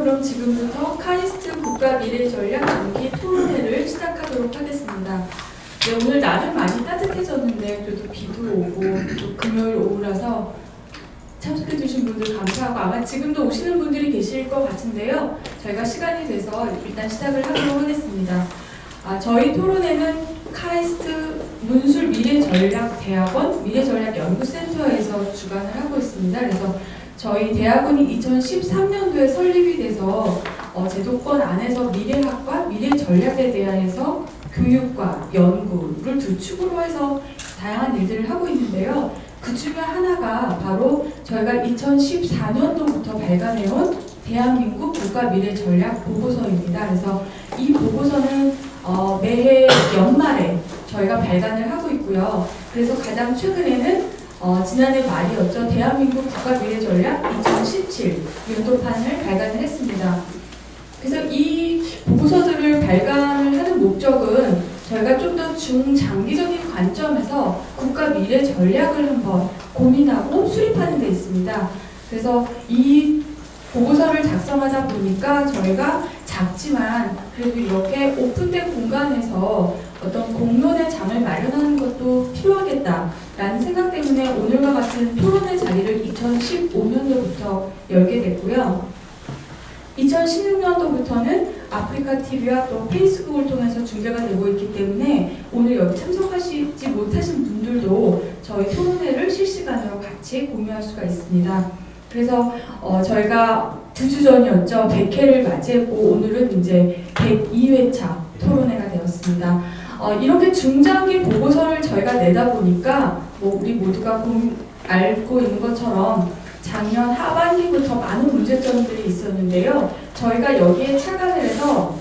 그럼 지금부터 카이스트 국가 미래 전략 연기 토론회를 시작하도록 하겠습니다. 네, 오늘 날은 많이 따뜻해졌는데 그래도 비도 오고 또 금요일 오후라서 참석해주신 분들 감사하고 아마 지금도 오시는 분들이 계실 것 같은데요. 저희가 시간이 돼서 일단 시작을 하도록 하겠습니다. 저희 토론회는 카이스트 문술 미래전략대학원 미래전략연구센터에서 주관을 하고 있습니다. 그래서 저희 대학원이 2013년도에 설립이 돼서 제도권 안에서 미래학과 미래전략에 대해서 교육과 연구를 두 축으로 해서 다양한 일들을 하고 있는데요. 그 중에 하나가 바로 저희가 2014년도부터 발간해온 대한민국 국가미래전략 보고서입니다. 그래서 이 보고서는 매해 연말에 저희가 발간을 하고 있고요. 그래서 가장 최근에는 지난해 말이었죠. 대한민국 국가미래전략 2017 연도판을 발간을 했습니다. 그래서 이 보고서들을 발간을 하는 목적은 저희가 좀 더 중장기적인 관점에서 국가 미래 전략을 한번 고민하고 수립하는 데 있습니다. 그래서 이 보고서를 작성하다 보니까 저희가 작지만 그래도 이렇게 오픈된 공간에서 어떤 공론의 장을 마련하는 것도 필요하겠다라는 생각 때문에 오늘과 같은 토론회 자리를 2015년도부터 열게 됐고요. 2016년도부터는 아프리카 TV와 또 페이스북을 통해서 중계가 되고 있기 때문에 오늘 여기 참석하시지 못하신 분들도 저희 토론회를 실시간으로 같이 공유할 수가 있습니다. 그래서 저희가 2주 전이었죠. 100회를 맞이했고 오늘은 이제 102회차 토론회가 되었습니다. 이렇게 중장기 보고서를 저희가 내다 보니까 우리 모두가 알고 있는 것처럼 작년 하반기부터 많은 문제점들이 있었는데요. 저희가 여기에 착안을 해서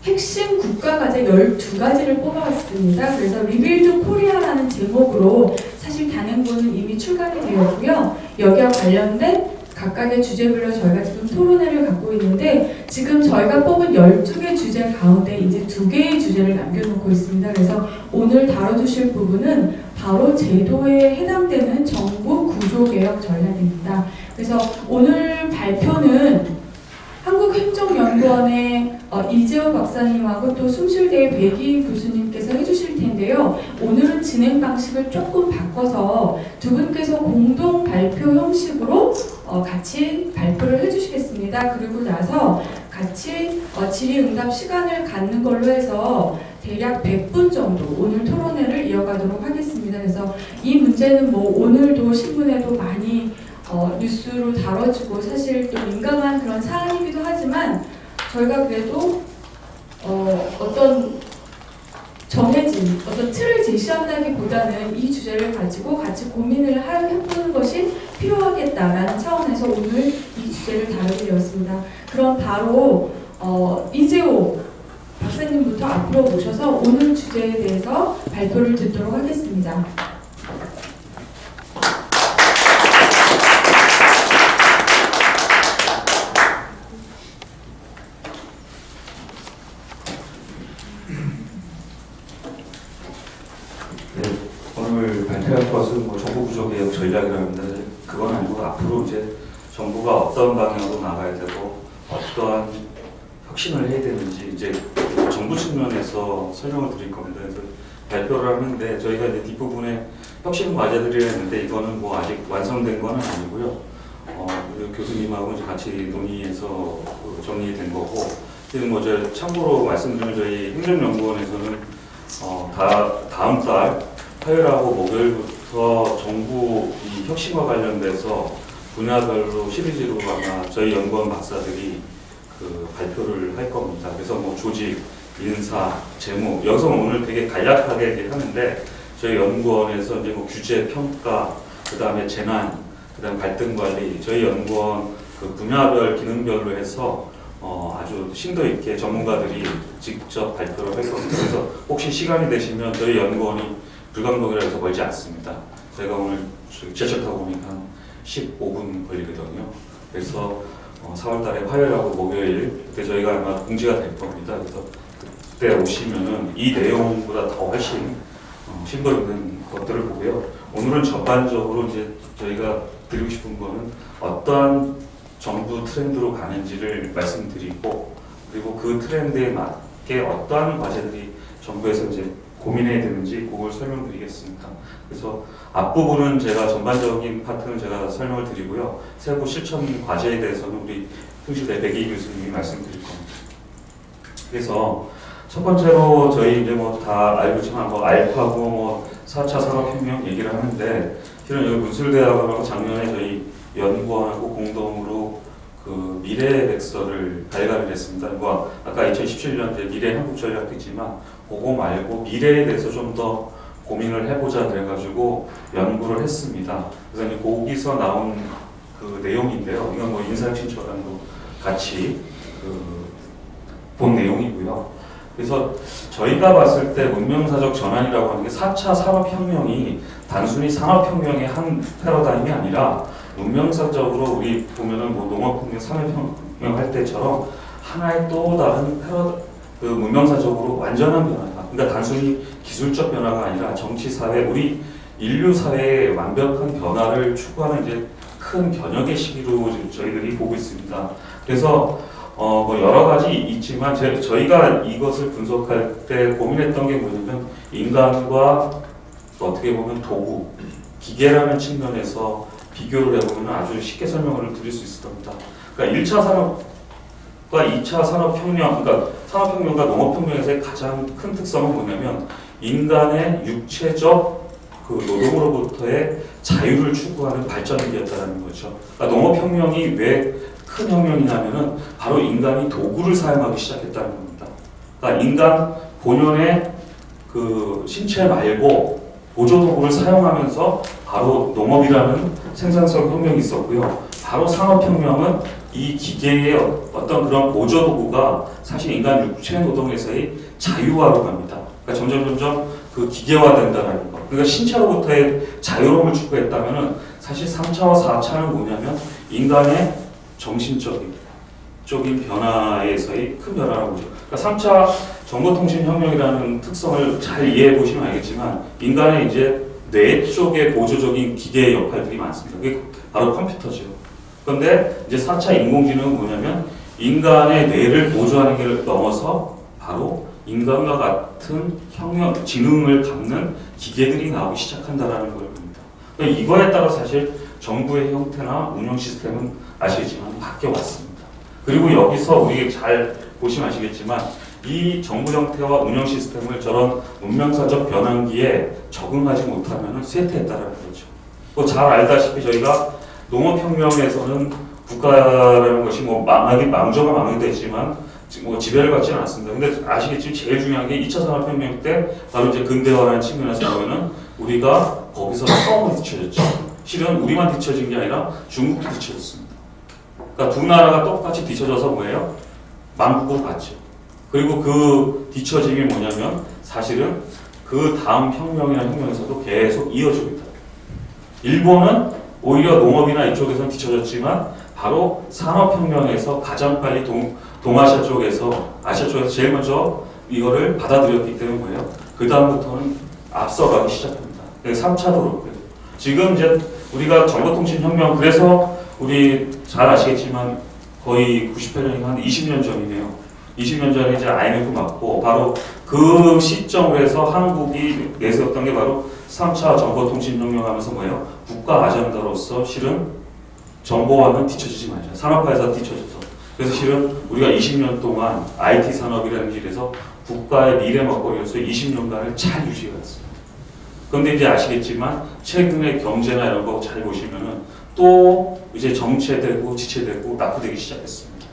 핵심 국가과제 12가지를 뽑아왔습니다. 그래서 리빌드 코리아라는 제목으로 사실 단행본은 이미 출간이 되었고요. 여기와 관련된 각각의 주제별로 저희가 지금 토론회를 갖고 있는데 지금 저희가 뽑은 12개 주제 가운데 이제 2개의 주제를 남겨놓고 있습니다. 그래서 오늘 다뤄주실 부분은 바로 제도에 해당되는 정부 구조개혁 전략입니다. 그래서 오늘 발표는 한국행정연구원의 이재호 박사님하고 또 숭실대의 백이 교수님께서 해주실 텐데요. 오늘은 진행 방식을 조금 바꿔서 두 분께서 공동 발표 형식으로 같이 발표를 해주시겠습니다. 그리고 나서 같이 질의응답 시간을 갖는 걸로 해서 대략 100분 정도 오늘 토론회를 이어가도록 하겠습니다. 그래서 이 문제는 오늘도 신문에도 많이 뉴스로 다뤄지고 사실 또 민감한 그런 사안이기도 하지만 저희가 그래도 어떤 정해진 어떤 틀을 제시한다기보다는 이 주제를 가지고 같이 고민을 해보는 것이 필요하겠다라는 차원에서 오늘 이 주제를 다루게 되었습니다. 그럼 바로 이재호 박사님부터 앞으로 모셔서 오늘 주제에 대해서 발표를 듣도록 하겠습니다. 오늘 발표할 것은 정부 구조개혁 전략이라는데 그건 아니고 앞으로 이제 정부가 어떤 방향으로 나가야 되고 어떠한 혁신을 해야 되는지 이제 정부 측면에서 설명을 드릴 겁니다. 그래서 발표를 하는데 저희가 이제 뒷부분에 혁신 과제들이 했는데 이거는 아직 완성된 건 아니고요. 교수님하고 이제 같이 논의해서 정리된 거고 지금 이제 참고로 말씀드리면 저희 행정연구원에서는 다음 달 화요일하고 목요일부터 정부 이 혁신과 관련돼서 분야별로 시리즈로 아마 저희 연구원 박사들이 발표를 할 겁니다. 그래서 조직, 인사, 재무 여기서 오늘 되게 간략하게 하는데 저희 연구원에서 이제 규제, 평가, 그 다음에 재난, 그 다음 갈등 관리 저희 연구원 분야별 기능별로 해서 아주 심도 있게 전문가들이 직접 발표를 할 겁니다. 그래서 혹시 시간이 되시면 저희 연구원이 불광동이라 해서 멀지 않습니다. 제가 오늘 지하철 타고 오니까 한 15분 걸리거든요. 그래서 4월달에 화요일하고 목요일 그때 저희가 아마 공지가 될 겁니다. 그래서 그때 오시면은 이 내용보다 더 훨씬 심도 있는 것들을 보고요. 오늘은 전반적으로 이제 저희가 드리고 싶은 거는 어떠한 정부 트렌드로 가는지를 말씀드리고, 그리고 그 트렌드에 맞게 어떠한 과제들이 정부에서 이제 고민해야 되는지 그걸 설명드리겠습니다. 그래서 앞부분은 제가 전반적인 파트는 제가 설명을 드리고요. 세부 실천 과제에 대해서는 우리 충실대 백이 교수님이 말씀드릴 겁니다. 그래서 첫 번째로 저희 이제 뭐 다 알고 있지만 뭐 알파고 뭐 4차 산업혁명 얘기를 하는데, 실은 여기 문술대학하고 작년에 저희 연구원하고 공동으로 그 미래백서를 발간을 했습니다. 뭐 아까 2017년에 미래 한국전략도 있지만 그거 말고 미래에 대해서 좀 더 고민을 해보자 그래가지고 연구를 했습니다. 그래서 이제 거기서 나온 그 내용인데요. 이건 뭐 인사혁신처랑도 같이 본 내용이고요. 그래서 저희가 봤을 때 문명사적 전환이라고 하는 게 4차 산업혁명이 단순히 산업혁명의 한 패러다임이 아니라 문명사적으로 우리 보면은 뭐 농업혁명, 산업혁명 할 때처럼 하나의 또 다른 그 문명사적으로 완전한 변화다. 그러니까 단순히 기술적 변화가 아니라 정치, 사회, 우리 인류 사회의 완벽한 변화를 추구하는 이제 큰 변혁의 시기로 저희들이 보고 있습니다. 그래서 뭐 여러 가지 있지만 저희가 이것을 분석할 때 고민했던 게 뭐냐면 인간과 어떻게 보면 도구, 기계라는 측면에서 비교를 해보면 아주 쉽게 설명을 드릴 수 있을 겁니다. 그러니까 1차 산업과 2차 산업혁명, 그러니까 산업혁명과 농업혁명에서의 가장 큰 특성은 뭐냐면 인간의 육체적 그 노동으로부터의 자유를 추구하는 발전이었다는 거죠. 그러니까 농업혁명이 왜 큰 혁명이냐면은 바로 인간이 도구를 사용하기 시작했다는 겁니다. 그러니까 인간 본연의 그 신체 말고 보조 도구를 사용하면서 바로 농업이라는 생산성 혁명이 있었고요. 바로 산업혁명은 이 기계의 어떤 그런 보조 도구가 사실 인간 육체 노동에서의 자유화로 갑니다. 그러니까 점점 그 기계화된다는 거. 그러니까 신체로부터의 자유로움을 추구했다면은 사실 3차와 4차는 뭐냐면 인간의 정신적인 변화에서의 큰 변화라고 보죠. 그러니까 3차 정보통신혁명이라는 특성을 잘 이해해 보시면 알겠지만 인간의 이제 뇌 쪽의 보조적인 기계의 역할들이 많습니다. 그게 바로 컴퓨터죠. 그런데 이제 4차 인공지능은 뭐냐면 인간의 뇌를 보조하는 게 넘어서 바로 인간과 같은 지능을 갖는 기계들이 나오기 시작한다라는 걸 봅니다. 그러니까 이거에 따라 사실 정부의 형태나 운영 시스템은 아시겠지만 바뀌어 왔습니다. 그리고 여기서 우리 잘 보시면 아시겠지만 이 정부 형태와 운영 시스템을 저런 문명사적 변환기에 적응하지 못하면 쇠퇴했다는 거죠. 뭐 잘 알다시피 저희가 농업혁명에서는 국가라는 것이 뭐 망조가 망해됐지만 뭐 지배를 받지는 않습니다. 근데 아시겠지만 제일 중요한 게 2차 산업혁명 때 바로 이제 근대화라는 측면에서 보면은 우리가 거기서 처음으로 뒤처졌죠. 실은 우리만 뒤처진 게 아니라 중국도 뒤처졌습니다. 그러니까 두 나라가 똑같이 뒤처져서 뭐예요? 망국으로 갔죠. 그리고 그 뒤처짐이 뭐냐면 사실은 그 다음 혁명이나 혁명에서도 계속 이어지고 있다. 일본은 오히려 농업이나 이쪽에서는 뒤처졌지만 바로 산업혁명에서 가장 빨리 동아시아 쪽에서 제일 먼저 이거를 받아들였기 때문에 뭐예요? 그 다음부터는 앞서가기 시작합니다. 3차도 그렇고요. 지금 이제 우리가 정보통신혁명, 그래서 우리 잘 아시겠지만 거의 98년이면 한 20년 전이네요. 20년 전에 이제 IMF 맞고 바로 그 시점으로 해서 한국이 내세웠던 게 바로 3차 정보통신혁명 하면서 뭐예요? 국가 아젠다로서 실은 정보와는 뒤처지지 말자. 산업화에서 뒤처져서. 그래서 실은 우리가 20년 동안 IT 산업이라는 길에서 국가의 미래 먹거리로서 20년간을 잘 유지해왔습니다. 그런데 이제 아시겠지만 최근에 경제나 이런 거 잘 보시면은 또 이제 정체되고 지체되고 낙후되기 시작했습니다.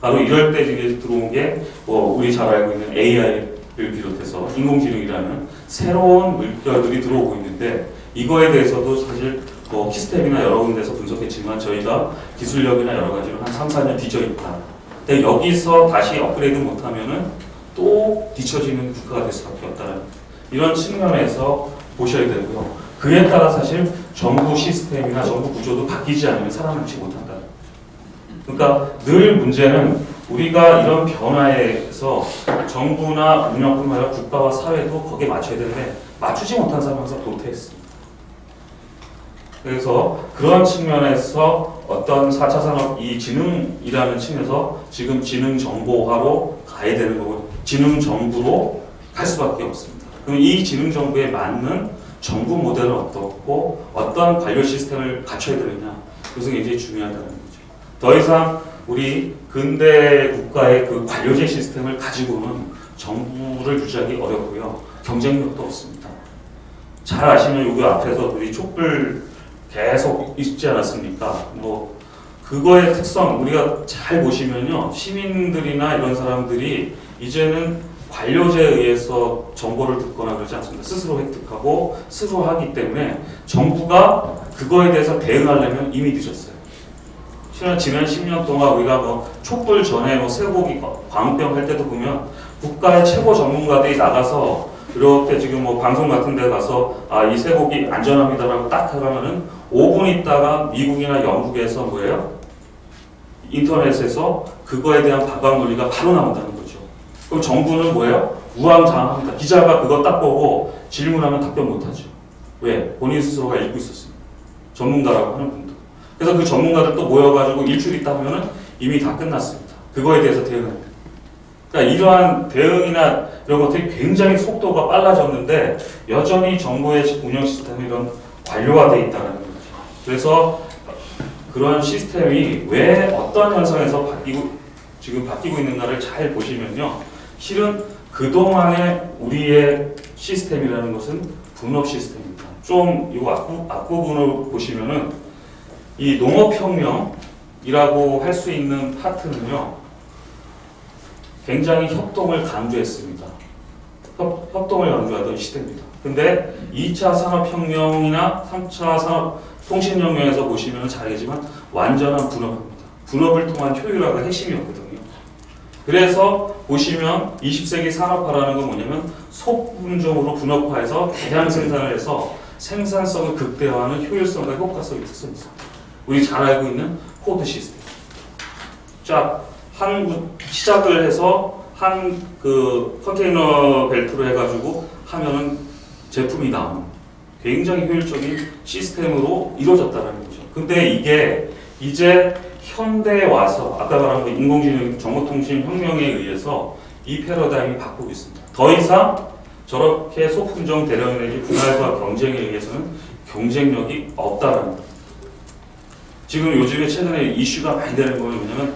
바로 이럴 때 이제 들어온 게 뭐 우리 잘 알고 있는 AI를 비롯해서 인공지능이라는 새로운 물결들이 들어오고 있는데 이거에 대해서도 사실 뭐 키스텝이나 여러 군데서 분석했지만 저희가 기술력이나 여러 가지로 한 3, 4년 뒤져 있다. 근데 여기서 다시 업그레이드 못하면은 또 뒤처지는 국가가 될 수밖에 없다는 이런 측면에서 보셔야 되고요. 그에 따라 사실 정부 시스템이나 정부 구조도 바뀌지 않으면 살아남지 못한다. 그러니까 늘 문제는 우리가 이런 변화에서 정부나 운영뿐만 아니라 국가와 사회도 거기에 맞춰야 되는데 맞추지 못한 상황에서 도태했습니다. 그래서 그런 측면에서 어떤 4차 산업 이 지능이라는 층에서 지금 지능 정보화로 가야 되는 거고 지능 정부로 갈 수밖에 없습니다. 그럼 이 지능 정부에 맞는 정부 모델은 어떻고 어떤 관료 시스템을 갖춰야 되느냐 그것은 굉장히 중요하다는 거죠. 더 이상 우리 근대 국가의 그 관료제 시스템을 가지고는 정부를 유지하기 어렵고요. 경쟁력도 없습니다. 잘 아시는 여기 앞에서 우리 촛불 계속 있지 않았습니까? 뭐 그거의 특성 우리가 잘 보시면요. 시민들이나 이런 사람들이 이제는 관료제에 의해서 정보를 듣거나 그러지 않습니다. 스스로 획득하고 스스로 하기 때문에 정부가 그거에 대해서 대응하려면 이미 늦었어요. 지난 10년 동안 우리가 뭐 촛불 전에 뭐 쇠고기 광우병 할 때도 보면 국가의 최고 전문가들이 나가서 이렇게 지금 뭐 방송 같은 데 가서 이 쇠고기 안전합니다라고 딱 하면은 5분 있다가 미국이나 영국에서 뭐예요? 인터넷에서 그거에 대한 반박 논리가 바로 나온다는 거죠. 그럼 정부는 뭐예요? 우왕좌왕합니다. 기자가 그거 딱 보고 질문하면 답변 못하죠. 왜? 본인 스스로가 읽고 있었습니다. 전문가라고 하는 분도. 그래서 그 전문가들 또 모여가지고 일주일 있다 하면은 이미 다 끝났습니다. 그거에 대해서 대응합니다. 그러니까 이러한 대응이나 이런 것들이 굉장히 속도가 빨라졌는데 여전히 정부의 운영 시스템이 이런 관료화되어 있다는 거죠. 그래서 그런 시스템이 왜 어떤 현상에서 지금 바뀌고 있는가를 잘 보시면요. 실은 그동안의 우리의 시스템이라는 것은 분업 시스템입니다. 좀 이거 앞부분을 보시면은 이 농업혁명이라고 할 수 있는 파트는요. 굉장히 협동을 강조했습니다. 협동을 강조하던 시대입니다. 근데 2차 산업혁명이나 3차 산업통신혁명에서 보시면 잘 알겠지만 완전한 분업입니다. 분업을 통한 효율화가 핵심이었거든요. 그래서 보시면 20세기 산업화라는 건 뭐냐면 소품종으로 분업화해서 대량 생산을 해서 생산성을 극대화하는 효율성과 효과성이 특성이 있습니다. 우리 잘 알고 있는 코드 시스템. 자, 시작을 해서 한 그 컨테이너 벨트로 해가지고 하면은 제품이 나오는 굉장히 효율적인 시스템으로 이루어졌다는 거죠. 근데 이게 이제 현대에 와서 아까 말한 그 인공지능 정보통신 혁명에 의해서 이 패러다임이 바꾸고 있습니다. 더 이상 저렇게 소품종 대량 내지 분할과 경쟁에 의해서는 경쟁력이 없다라는 겁니다. 지금 요즘에 최근에 이슈가 많이 되는 거는 뭐냐면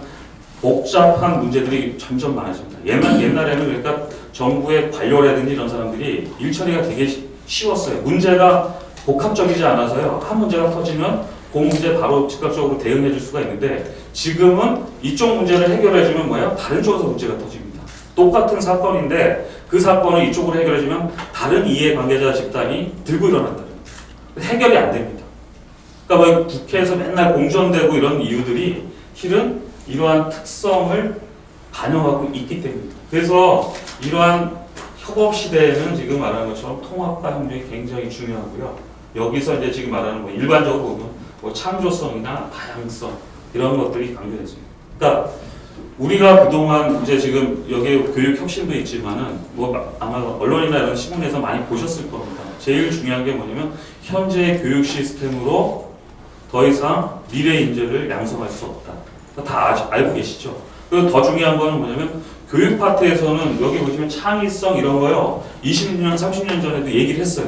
복잡한 문제들이 점점 많아집니다. 옛날에는 그러니까 정부의 관료라든지 이런 사람들이 일 처리가 되게 쉬웠어요. 문제가 복합적이지 않아서요. 한 문제가 터지면 그 문제 바로 즉각적으로 대응해 줄 수가 있는데 지금은 이쪽 문제를 해결해 주면 뭐예요? 다른 쪽에서 문제가 터집니다. 똑같은 사건인데 그 사건을 이쪽으로 해결해 주면 다른 이해관계자 집단이 들고 일어난다는 거예요. 해결이 안 됩니다. 그러니까 뭐 국회에서 맨날 공전되고 이런 이유들이 실은 이러한 특성을 반영하고 있기 때문입니다. 그래서 이러한 협업 시대에는 지금 말하는 것처럼 통합과 협력이 굉장히 중요하고요. 여기서 이제 지금 말하는 뭐 일반적으로 보면 뭐 창조성이나 다양성 이런 것들이 강조됐습니다. 그러니까 우리가 그동안 이제 지금 여기 교육 혁신도 있지만은 뭐 아마 언론이나 이런 신문에서 많이 보셨을 겁니다. 제일 중요한 게 뭐냐면 현재 교육 시스템으로 더 이상 미래 인재를 양성할 수 없다. 다 알고 계시죠? 그리고 더 중요한 거는 뭐냐면 교육 파트에서는 여기 보시면 창의성 이런 거요 20년, 30년 전에도 얘기를 했어요.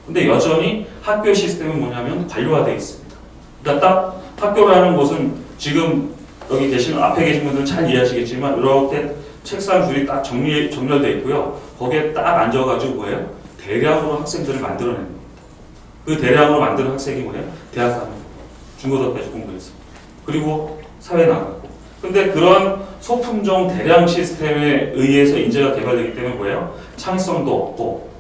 근데 여전히 학교 시스템은 뭐냐면 관료화되어 있습니다. 그러니까 딱 학교라는 곳은 지금 여기 계시는 앞에 계신 분들은 잘 이해하시겠지만 이렇게 책상 줄이 딱 정렬되어 있고요. 거기에 딱 앉아가지고 뭐예요? 대량으로 학생들을 만들어내는 겁니다. 그 대량으로 만드는 학생이 뭐예요? 대학 가는 거예요. 중고등학교까지 공부해서. 그리고 사회 나가고. 근데 그런 소품종 대량 시스템에 의해서 인재가 개발되기 때문에 뭐예요? 창의성도 없고.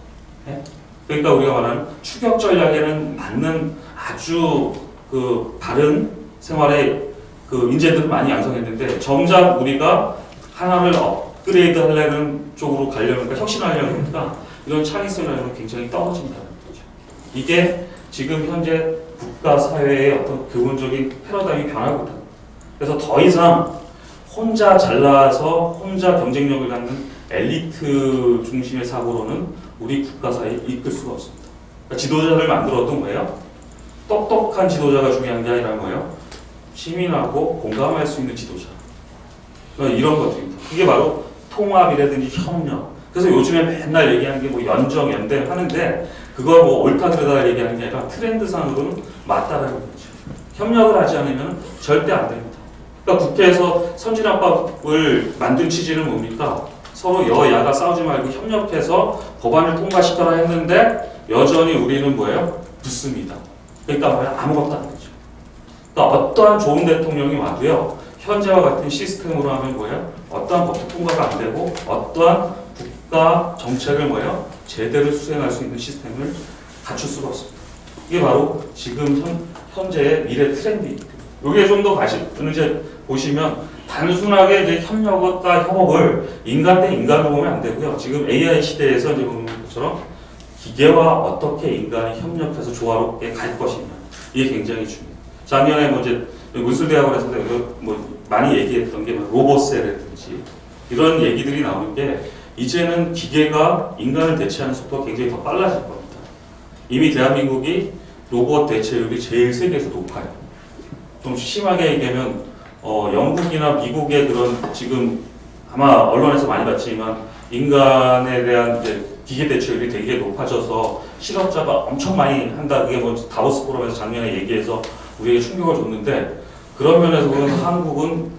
네? 그러니까 우리가 말하는 추격 전략에는 맞는 아주 그 다른 생활의 그 인재들을 많이 양성했는데 정작 우리가 하나를 업그레이드 하려는 쪽으로 가려면 그러니까 혁신하려는 거니까 이런 창의성이라는 건 굉장히 떨어진다는 거죠. 이게 지금 현재 국가 사회의 어떤 근본적인 패러다임이 변하고 있다. 그래서 더 이상 혼자 잘나서 혼자 경쟁력을 갖는 엘리트 중심의 사고로는 우리 국가 사회에 이끌 수가 없습니다. 그러니까 지도자를 만들어도 뭐예요? 똑똑한 지도자가 중요한 게 아니라 뭐예요? 시민하고 공감할 수 있는 지도자. 이런 것들입니다. 이게 바로 통합이라든지 협력. 그래서 요즘에 맨날 얘기하는 게 뭐 연정, 연대 하는데 그걸 뭐 옳다 그러다 얘기하는 게 아니라 트렌드상으로는 맞다라는 거죠. 협력을 하지 않으면 절대 안 됩니다. 그러니까 국회에서 선진화법을 만든 취지는 뭡니까? 서로 여야가 싸우지 말고 협력해서 법안을 통과시켜라 했는데 여전히 우리는 뭐예요? 붙습니다. 그러니까 뭐야? 아무것도 안 되죠. 그러니까 어떠한 좋은 대통령이 와도요. 현재와 같은 시스템으로 하면 뭐예요? 어떠한 법도 통과가 안 되고 어떠한 국가 정책을 뭐예요? 제대로 수행할 수 있는 시스템을 갖출 수가 없습니다. 이게 바로 지금 현재의 미래 트렌드입니다. 여기에 좀 더 이제 보시면 단순하게 이제 협력과 협업을 인간 대 인간으로 보면 안 되고요. 지금 AI 시대에서 이제 보는 것처럼 기계와 어떻게 인간이 협력해서 조화롭게 갈 것이냐 이게 굉장히 중요해요. 작년에 뭐 이제 물술대학원에서 뭐 많이 얘기했던 게 로봇셀이라든지 이런 얘기들이 나오는 게 이제는 기계가 인간을 대체하는 속도가 굉장히 더 빨라질 겁니다. 이미 대한민국이 로봇 대체율이 제일 세계에서 높아요. 좀 심하게 얘기하면 영국이나 미국의 그런 지금 아마 언론에서 많이 봤지만 인간에 대한 이제 기계 대체율이 되게 높아져서 실업자가 엄청 많이 한다. 그게 뭐 다보스 포럼에서 작년에 얘기해서 우리에게 충격을 줬는데 그런 면에서 보면 한국은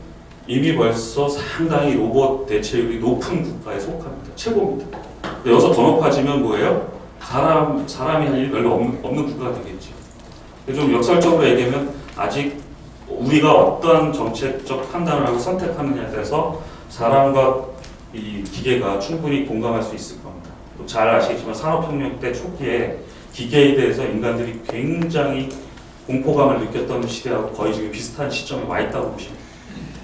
이미 벌써 상당히 로봇 대체율이 높은 국가에 속합니다. 최고입니다. 여기서 더 높아지면 뭐예요? 사람이 할 일이 별로 없는 국가가 되겠죠. 좀 역설적으로 얘기하면 아직 우리가 어떤 정책적 판단을 하고 선택하느냐에 따라서 사람과 이 기계가 충분히 공감할 수 있을 겁니다. 잘 아시겠지만 산업혁명 때 초기에 기계에 대해서 인간들이 굉장히 공포감을 느꼈던 시대하고 거의 지금 비슷한 시점에 와 있다고 보시면 됩니다.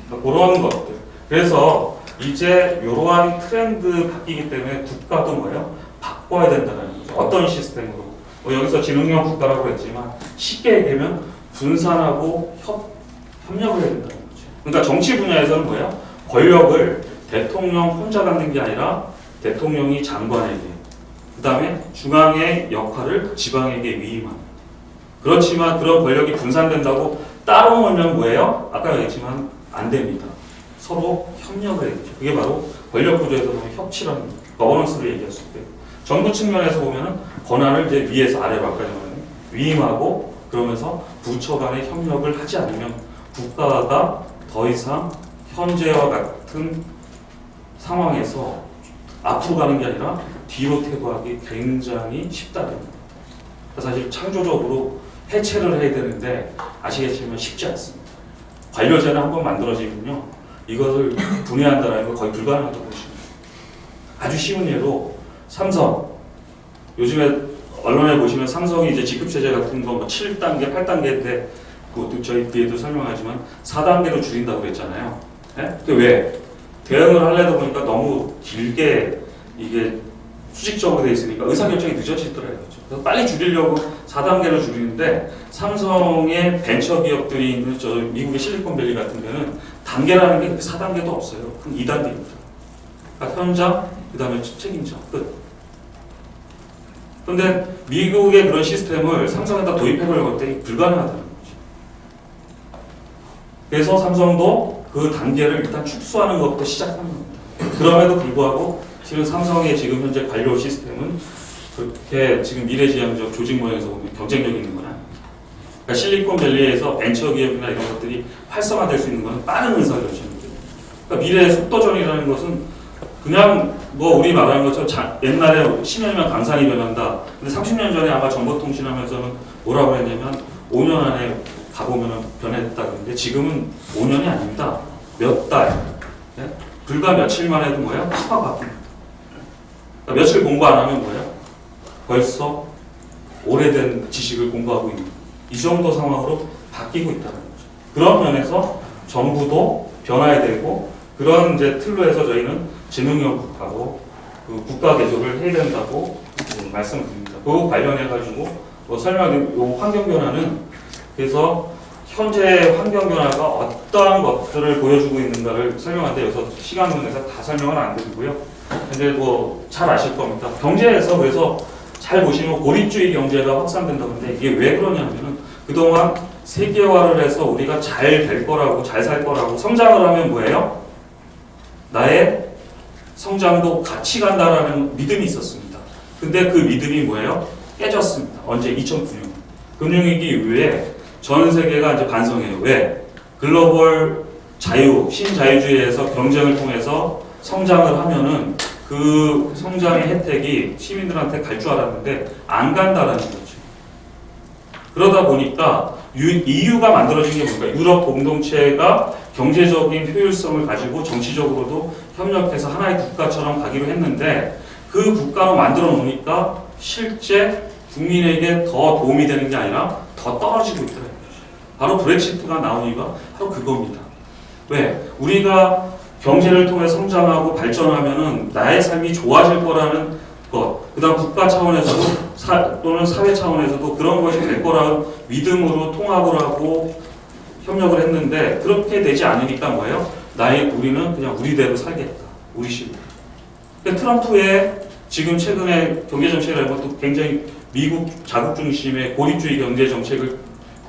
그러니까 그런 것들. 그래서 이제 이러한 트렌드 바뀌기 때문에 국가도 뭐예요? 바꿔야 된다는 거죠. 어떤 시스템으로. 여기서 지능형 국가라고 했지만 쉽게 얘기하면 분산하고 협력을 해야 된다는 거죠. 그러니까 정치 분야에서는 뭐예요? 권력을 대통령 혼자 갖는 게 아니라 대통령이 장관에게, 그 다음에 중앙의 역할을 지방에게 위임하는. 그렇지만 그런 권력이 분산된다고 따로 몰면 뭐예요? 아까 얘기했지만 안 됩니다. 서로 협력을 해야 되죠. 그게 바로 권력 구조에서 보면 협치라는 거버넌스를 얘기했을 때 정부 측면에서 보면은 권한을 이제 위에서 아래로 아까 말하는 위임하고 그러면서 부처 간의 협력을 하지 않으면 국가가 더 이상 현재와 같은 상황에서 앞으로 가는 게 아니라 뒤로 퇴보하기 굉장히 쉽다는 겁니다. 사실 창조적으로 해체를 해야 되는데 아시겠지만 쉽지 않습니다. 관료제는 한번 만들어지면요 이것을 분해한다는 거 거의 불가능하다고 보시면 돼요. 아주 쉬운 예로 삼성 요즘에 언론에 보시면 삼성이 이제 지급체제 같은 거 뭐 7단계, 8단계인데 그것도 저희 뒤에도 설명하지만 4단계로 줄인다고 그랬잖아요. 네? 그 왜? 대응을 하려다 보니까 너무 길게 이게 수직적으로 돼 있으니까 의사결정이 늦어지더라고요. 그래서 빨리 줄이려고 4단계로 줄이는데 삼성의 벤처 기업들이 있는 저 미국의 실리콘밸리 같은 데는 단계라는 게 4단계도 없어요. 한 2단계입니다. 그러니까 현장, 그 다음에 책임자, 끝. 그런데 미국의 그런 시스템을 삼성에다 도입해보려고 할 때 불가능하다는 거죠. 그래서 삼성도 그 단계를 일단 축소하는 것부터 시작하는 겁니다. 그럼에도 불구하고 지금 삼성의 지금 현재 관료 시스템은 그렇게 지금 미래지향적 조직 모양에서 보면 경쟁력이 있는 건 아닙니다. 그러니까 실리콘밸리에서 벤처 기업이나 이런 것들이 활성화될 수 있는 건 빠른 의사결정입니다. 그러니까 미래의 속도전이라는 것은 그냥 뭐 우리 말하는 것처럼 옛날에 10년이면 강산이 변한다. 근데 30년 전에 아마 정보통신하면서는 뭐라고 했냐면 5년 안에 가보면 변했다. 그런데 지금은 5년이 아닙니다. 몇 달. 네? 불과 며칠 만에도 뭐예요? 확 바뀝니다. 그러니까 며칠 공부 안 하면 뭐예요? 벌써 오래된 지식을 공부하고 있는 이 정도 상황으로 바뀌고 있다는 거죠. 그런 면에서 정부도 변화해야 되고 그런 이제 틀로 해서 저희는 지능형 국가로 그 국가 개조를 해야 된다고 말씀을 드립니다. 그 관련해 가지고 설명드린 이 환경 변화는 그래서 현재 환경 변화가 어떠한 것들을 보여주고 있는가를 설명하는데 여기서 시간 면에서 다 설명은 안 드리고요. 근데 뭐 잘 아실 겁니다. 경제에서 그래서 잘 보시면 고립주의 경제가 확산된다는데 이게 왜 그러냐면은 그동안 세계화를 해서 우리가 잘 될 거라고, 잘 살 거라고 성장을 하면 뭐예요? 나의 성장도 같이 간다라는 믿음이 있었습니다. 근데 그 믿음이 뭐예요? 깨졌습니다. 언제? 2009년. 금융위기 이후에 전 세계가 이제 반성해요. 왜? 글로벌 자유, 신자유주의에서 경쟁을 통해서 성장을 하면은 그 성장의 혜택이 시민들한테 갈 줄 알았는데 안 간다라는 거죠. 그러다 보니까 EU가 만들어진 게 뭘까? 유럽 공동체가 경제적인 효율성을 가지고 정치적으로도 협력해서 하나의 국가처럼 가기로 했는데 그 국가로 만들어 놓으니까 실제 국민에게 더 도움이 되는 게 아니라 더 떨어지고 있더라고요. 바로 브렉시트가 나온 이유가 바로 그겁니다. 왜? 우리가 경제를 통해 성장하고 발전하면은 나의 삶이 좋아질 거라는 것, 그 다음 국가 차원에서도 또는 사회 차원에서도 그런 것이 될 거라는 믿음으로 통합을 하고 협력을 했는데 그렇게 되지 않으니까 뭐예요? 우리는 그냥 우리대로 살겠다. 우리 식으로. 트럼프의 지금 최근에 경제정책이라는 것도 굉장히 미국 자국 중심의 고립주의 경제정책을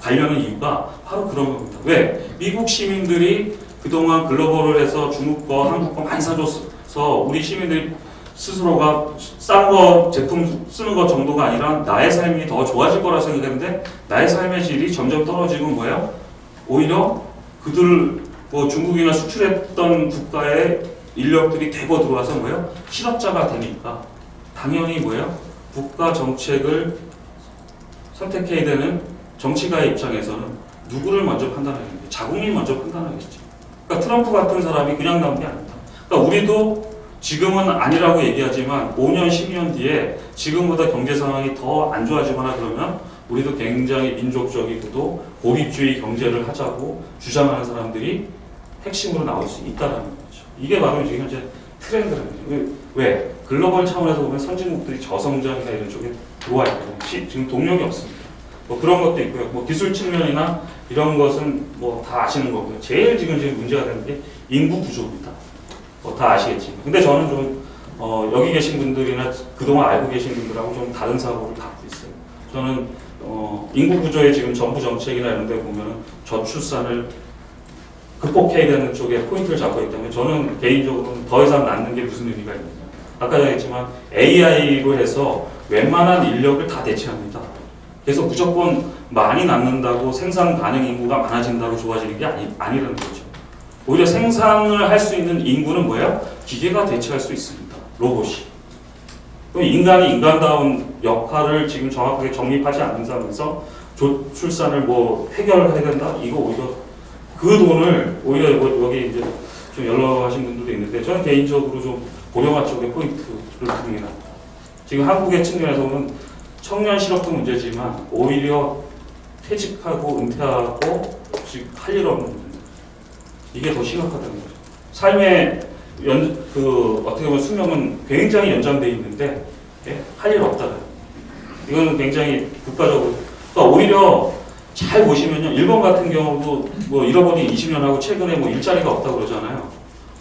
가려는 이유가 바로 그런 겁니다. 왜? 미국 시민들이 그동안 글로벌을 해서 중국 거, 한국 거 많이 사줘서 우리 시민들이 스스로가 싼 거 제품 쓰는 것 정도가 아니라 나의 삶이 더 좋아질 거라 생각했는데 나의 삶의 질이 점점 떨어지고 뭐예요? 오히려 그들 중국이나 수출했던 국가의 인력들이 대거 들어와서 뭐예요? 실업자가 되니까 당연히 뭐예요? 국가 정책을 선택해야 되는 정치가의 입장에서는 누구를 먼저 판단하겠는데 자국민 먼저 판단하겠지. 그러니까 트럼프 같은 사람이 그냥 나온 게 아니다. 그러니까 우리도 지금은 아니라고 얘기하지만 5년, 10년 뒤에 지금보다 경제 상황이 더 안 좋아지거나 그러면 우리도 굉장히 민족적이고도 고립주의 경제를 하자고 주장하는 사람들이 핵심으로 나올 수 있다는 거죠. 이게 바로 지금 현재 트렌드라는 거죠. 왜? 글로벌 차원에서 보면 선진국들이 저성장이나 이런 쪽에 들어와 있고 지금 동력이 없습니다. 그런 것도 있고요. 기술 측면이나 이런 것은 다 아시는 거고요. 제일 지금 문제가 되는 게 인구 구조입니다. 다 아시겠지만. 근데 저는 좀 여기 계신 분들이나 그동안 알고 계신 분들하고 좀 다른 사고를 갖고 있어요. 저는 인구 구조의 지금 정부 정책이나 이런 데 보면은 저출산을 극복해야 되는 쪽에 포인트를 잡고 있기 때문에 저는 개인적으로는 더 이상 낳는 게 무슨 의미가 있느냐. 아까 얘기했지만 AI로 해서 웬만한 인력을 다 대체합니다. 그래서 무조건 많이 낳는다고 생산 가능 인구가 많아진다고 좋아지는 게 아니라는 거죠. 오히려 생산을 할 수 있는 인구는 뭐예요? 기계가 대체할 수 있습니다. 로봇이. 그럼 인간이 인간다운 역할을 지금 정확하게 정립하지 않는 상황에서 출산을 해결해야 된다? 이거 오히려 그 돈을 오히려 여기 이제 좀 연락하신 분들도 있는데 저는 개인적으로 좀 고령화 쪽에 포인트를 둡니다. 지금 한국의 측면에서 보면 청년 실업도 문제지만 오히려 퇴직하고 은퇴하고 지금 할 일 없는 분들. 이게 더 심각하다는 거죠. 삶의 어떻게 보면 수명은 굉장히 연장돼 있는데 할 일 없다는. 이거는 굉장히 국가적으로. 그러니까 오히려 잘 보시면요, 일본 같은 경우도 잃어버린 20년하고 최근에 일자리가 없다고 그러잖아요.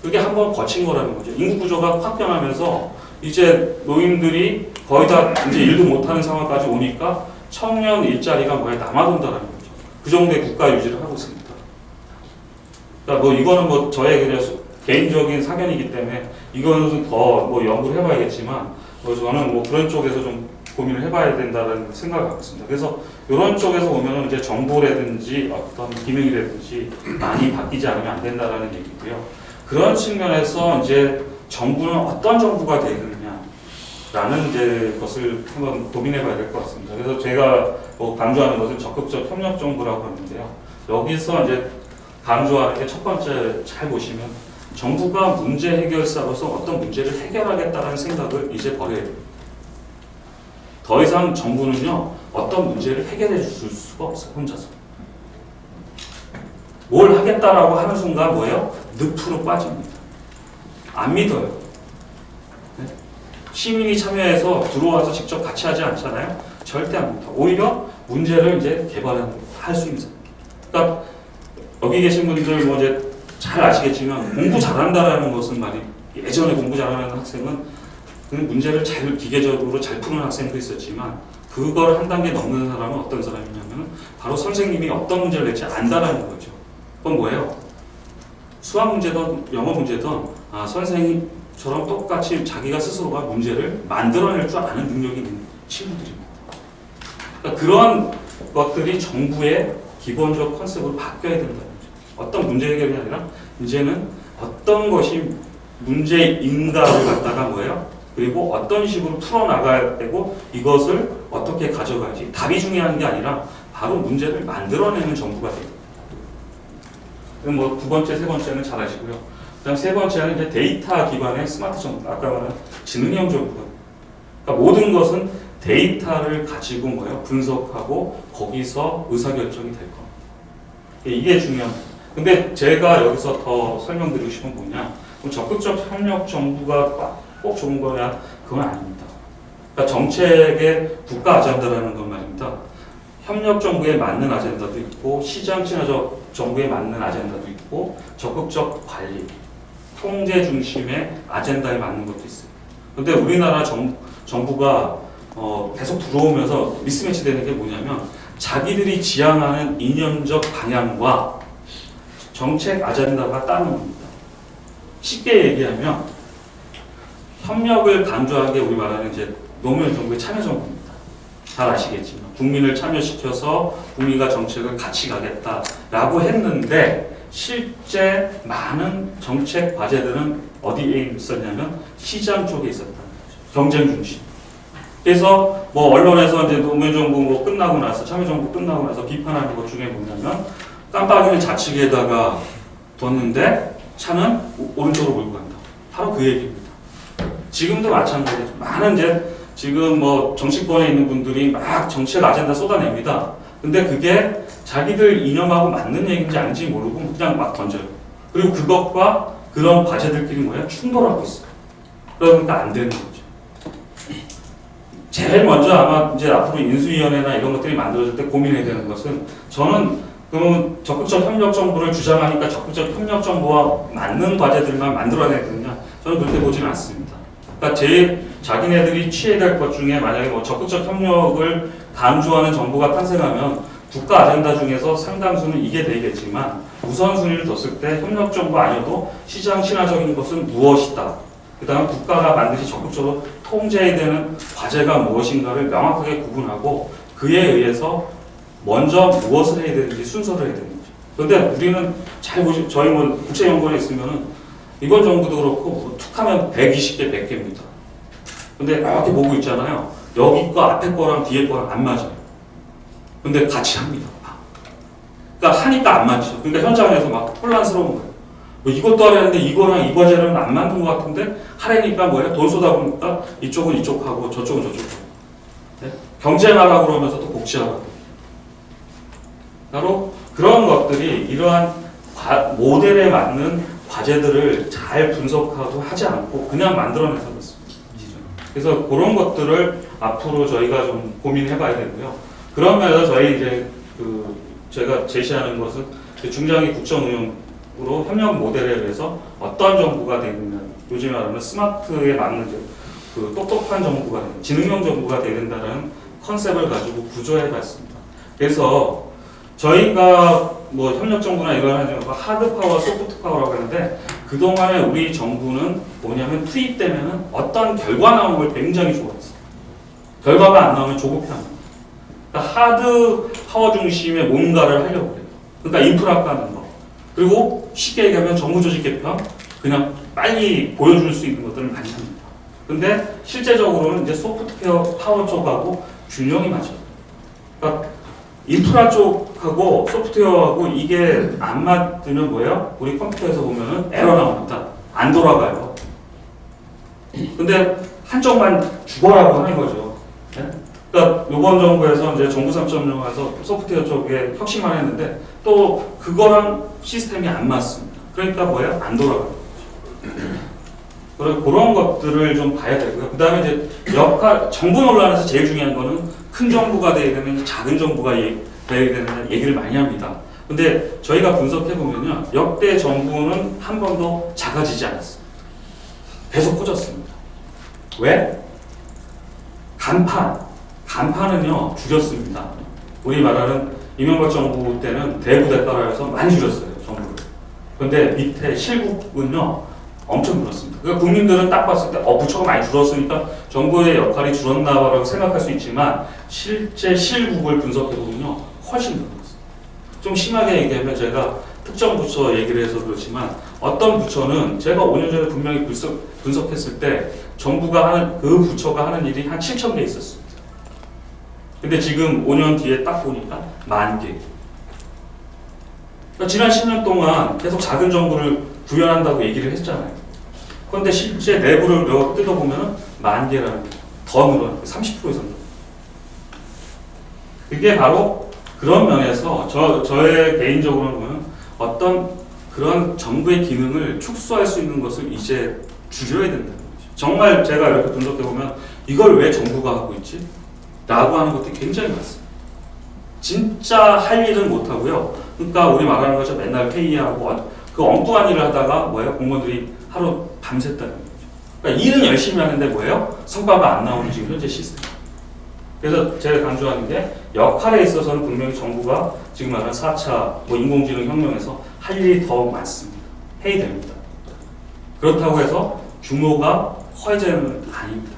그게 한번 거친 거라는 거죠. 인구 구조가 확 변하면서 이제 노인들이 거의 다 이제 일도 못하는 상황까지 오니까 청년 일자리가 남아돈다는 거죠. 그 정도의 국가 유지를 하고 있습니다. 그러니까 이거는 저의 그냥 개인적인 사견이기 때문에 이거는 더 연구를 해봐야겠지만 저는 그런 쪽에서 좀 고민을 해봐야 된다는 생각을 갖고 있습니다. 그래서 이런 쪽에서 보면은 이제 정보라든지 어떤 기능이라든지 많이 바뀌지 않으면 안 된다라는 얘기고요. 그런 측면에서 이제 정부는 어떤 정부가 되느냐라는 이제 것을 한번 고민해봐야 될 것 같습니다. 그래서 제가 강조하는 것은 적극적 협력 정부라고 하는데요. 여기서 이제 강조하는 게 첫 번째 잘 보시면 정부가 문제 해결사로서 어떤 문제를 해결하겠다는 생각을 이제 버려야 돼요. 더 이상 정부는요 어떤 문제를 해결해 줄 수가 없어요. 혼자서. 뭘 하겠다라고 하는 순간 뭐예요? 늪으로 빠집니다. 안 믿어요. 네? 시민이 참여해서 들어와서 직접 같이 하지 않잖아요. 절대 안 믿어. 오히려 문제를 이제 개발할 수 있는 사람. 그러니까 여기 계신 분들 이제 잘 아시겠지만 공부 잘한다라는 것은 예전에 공부 잘하는 학생은 그 문제를 기계적으로 잘 푸는 학생도 있었지만 그걸 한 단계 넘는 사람은 어떤 사람이냐면 바로 선생님이 어떤 문제를 낼지 안다라는 거죠. 그건 뭐예요? 수학 문제든 영어 문제든 선생님처럼 똑같이 자기가 스스로가 문제를 만들어낼 줄 아는 능력이 있는 친구들입니다. 그러니까 그런 것들이 정부의 기본적 컨셉으로 바뀌어야 된다는 거죠. 어떤 문제 해결이 아니라 이제는 어떤 것이 문제인가를 갖다가 뭐예요? 그리고 어떤 식으로 풀어나가야 되고 이것을 어떻게 가져가야지 답이 중요한 게 아니라 바로 문제를 만들어내는 정부가 됩니다. 뭐 두 번째, 세 번째는 잘 아시고요. 그다음 세 번째는 이제 데이터 기반의 스마트 정부, 아까 말한 지능형 정부가. 그러니까 모든 것은 데이터를 가지고 뭐예요? 분석하고 거기서 의사결정이 될 겁니다. 이게 중요합니다. 근데 제가 여기서 더 설명드리고 싶은 건 뭐냐? 적극적 협력 정부가 꼭 좋은 거냐? 그건 아닙니다. 그러니까 정책의 국가 아젠다라는 건 말입니다. 협력 정부에 맞는 아젠다도 있고 시장 친화적 정부에 맞는 아젠다도 있고 적극적 관리, 통제 중심의 아젠다에 맞는 것도 있어요. 근데 우리나라 정부가 계속 들어오면서 미스매치 되는 게 뭐냐면 자기들이 지향하는 이념적 방향과 정책 아젠다가 따로 옵니다. 쉽게 얘기하면 협력을 강조한 게 우리 말하는 이제 노무현 정부의 참여정부입니다. 잘 아시겠지만 국민을 참여시켜서 국민과 정책을 같이 가겠다라고 했는데 실제 많은 정책 과제들은 어디에 있었냐면 시장 쪽에 있었다는 거죠. 경쟁 중심. 그래서 뭐 언론에서 이제 노무현 정부 뭐 끝나고 나서 참여정부 끝나고 나서 비판하는 것 중에 뭐냐면 깜빡이는 좌측에다가 뒀는데 차는 오른쪽으로 몰고 간다. 바로 그 얘기입니다. 지금도 마찬가지죠. 많은 이제 지금 뭐 정치권에 있는 분들이 막 정책 아젠다 쏟아냅니다. 근데 그게 자기들 이념하고 맞는 얘기인지 아닌지 모르고 그냥 막 던져요. 그리고 그것과 그런 과제들끼리 뭐야? 충돌하고 있어요. 그러니까 안 되는 거죠. 제일 먼저 아마 이제 앞으로 인수위원회나 이런 것들이 만들어질 때 고민해야 되는 것은 저는 그러면 적극적 협력 정부를 주장하니까 적극적 협력 정부와 맞는 과제들만 만들어내야 되느냐? 저는 그렇게 보지는 않습니다. 그러니까 자기네들이 취해야 될 것 중에 만약에 뭐 적극적 협력을 강조하는 정부가 탄생하면 국가 아젠다 중에서 상당수는 이게 되겠지만 우선순위를 뒀을 때 협력 정부 아니어도 시장 친화적인 것은 무엇이다. 그 다음에 국가가 반드시 적극적으로 통제해야 되는 과제가 무엇인가를 명확하게 구분하고 그에 의해서 먼저 무엇을 해야 되는지 순서를 해야 되는 거죠. 그런데 우리는 잘 보시, 저희 뭐 국제연구원에 있으면은 이번 정부도 그렇고 뭐 툭하면 120개, 100개입니다. 근데 이렇게 보고 있잖아요. 여기 거 앞에 거랑 뒤에 거랑 안 맞아요. 근데 같이 합니다. 그러니까 하니까 안 맞죠. 그러니까 현장에서 막 혼란스러운 거예요. 뭐 이것도 하려는데 이거랑 이 과제는 안 맞는 것 같은데 하려니까 뭐예요? 돈 쏟아보니까 이쪽은 이쪽하고 저쪽은 저쪽하고. 네? 경제만 하고 그러면서 또 복지하고. 바로 그런 것들이 이러한 모델에 맞는 과제들을 잘 분석하고 하지 않고 그냥 만들어내서 그렇습니다. 그래서 그런 것들을 앞으로 저희가 좀 고민해봐야 되고요. 그런 면에서 저희 이제 제가 제시하는 것은 중장기 국정운영으로 협력 모델에 의해서 어떤 정부가 되느냐, 요즘에 말하는 스마트에 맞는 똑똑한 정부가 되는, 지능형 정부가 되야 된다는 컨셉을 가지고 구조해봤습니다. 그래서 저희가 뭐 협력 정부나 이런 하드 파워, 소프트 파워라고 하는데 그동안에 우리 정부는 뭐냐면 투입되면은 어떤 결과 나오는 걸 굉장히 좋아했어요. 결과가 안 나오면 조급해합니다. 그러니까 하드 파워 중심의 뭔가를 하려고 해요. 그러니까 인프라 까는 거. 그리고 쉽게 얘기하면 정부 조직 개편, 그냥 빨리 보여줄 수 있는 것들을 많이 합니다. 근데 실제적으로는 이제 소프트웨어 파워 쪽하고 균형이 맞아요. 그러니까 인프라 쪽하고 소프트웨어하고 이게 안 맞으면 뭐예요? 우리 컴퓨터에서 보면은 에러 나옵니다. 안 돌아가요. 근데 한쪽만 죽어라고 하는 거죠. 네? 그러니까 이번 정부에서 이제 정부 3.0에서 소프트웨어 쪽에 혁신만 했는데 또 그거랑 시스템이 안 맞습니다. 그러니까 뭐예요? 안 돌아가요. 그런 것들을 좀 봐야 되고요. 그 다음에 이제 정부 논란에서 제일 중요한 거는 큰 정부가 돼야 되는 작은 정부가 돼야 되는 얘기를 많이 합니다. 근데 저희가 분석해보면요. 역대 정부는 한 번도 작아지지 않았습니다. 계속 커졌습니다. 왜? 간판 간판은요 줄였습니다. 우리 말하는 이명박 정부 때는 대부 대가라 해서 많이 줄였어요 정부를. 근데 밑에 실국은요 엄청 늘었습니다. 그러니까 국민들은 딱 봤을 때 부처가 많이 줄었으니까 정부의 역할이 줄었나라고 생각할 수 있지만 실제 실국을 분석해 보면요 훨씬 늘었어요. 좀 심하게 얘기하면 제가 특정 부처 얘기를 해서 그렇지만 어떤 부처는 제가 5년 전에 분명히 분석했을 때 정부가 하는 그 부처가 하는 일이 한 7천 개 있었습니다. 근데 지금 5년 뒤에 딱 보니까 10,000개. 그러니까 지난 10년 동안 계속 작은 정부를 구현한다고 얘기를 했잖아요. 그런데 실제 내부를 뜯어보면 10,000개라는 더 늘어요. 30% 이상 늘어요. 그게 바로 그런 면에서 저의 개인적으로는 보면 어떤 그런 정부의 기능을 축소할 수 있는 것을 이제 줄여야 된다는 거죠. 정말 제가 이렇게 분석해보면 이걸 왜 정부가 하고 있지? 라고 하는 것들이 굉장히 많습니다. 진짜 할 일은 못하고요. 그러니까 우리 말하는 거죠. 맨날 회의하고 그 엉뚱한 일을 하다가 뭐예요? 공무원들이 하루 밤샜다는 거죠. 그러니까 일은 열심히 하는데 뭐예요? 성과가 안 나오는 지금 현재 시스템. 그래서 제가 강조하는 게 역할에 있어서는 분명히 정부가 지금 말하는 4차 인공지능 혁명에서 할 일이 더 많습니다. 해야 됩니다. 그렇다고 해서 규모가 커지는 아닙니다.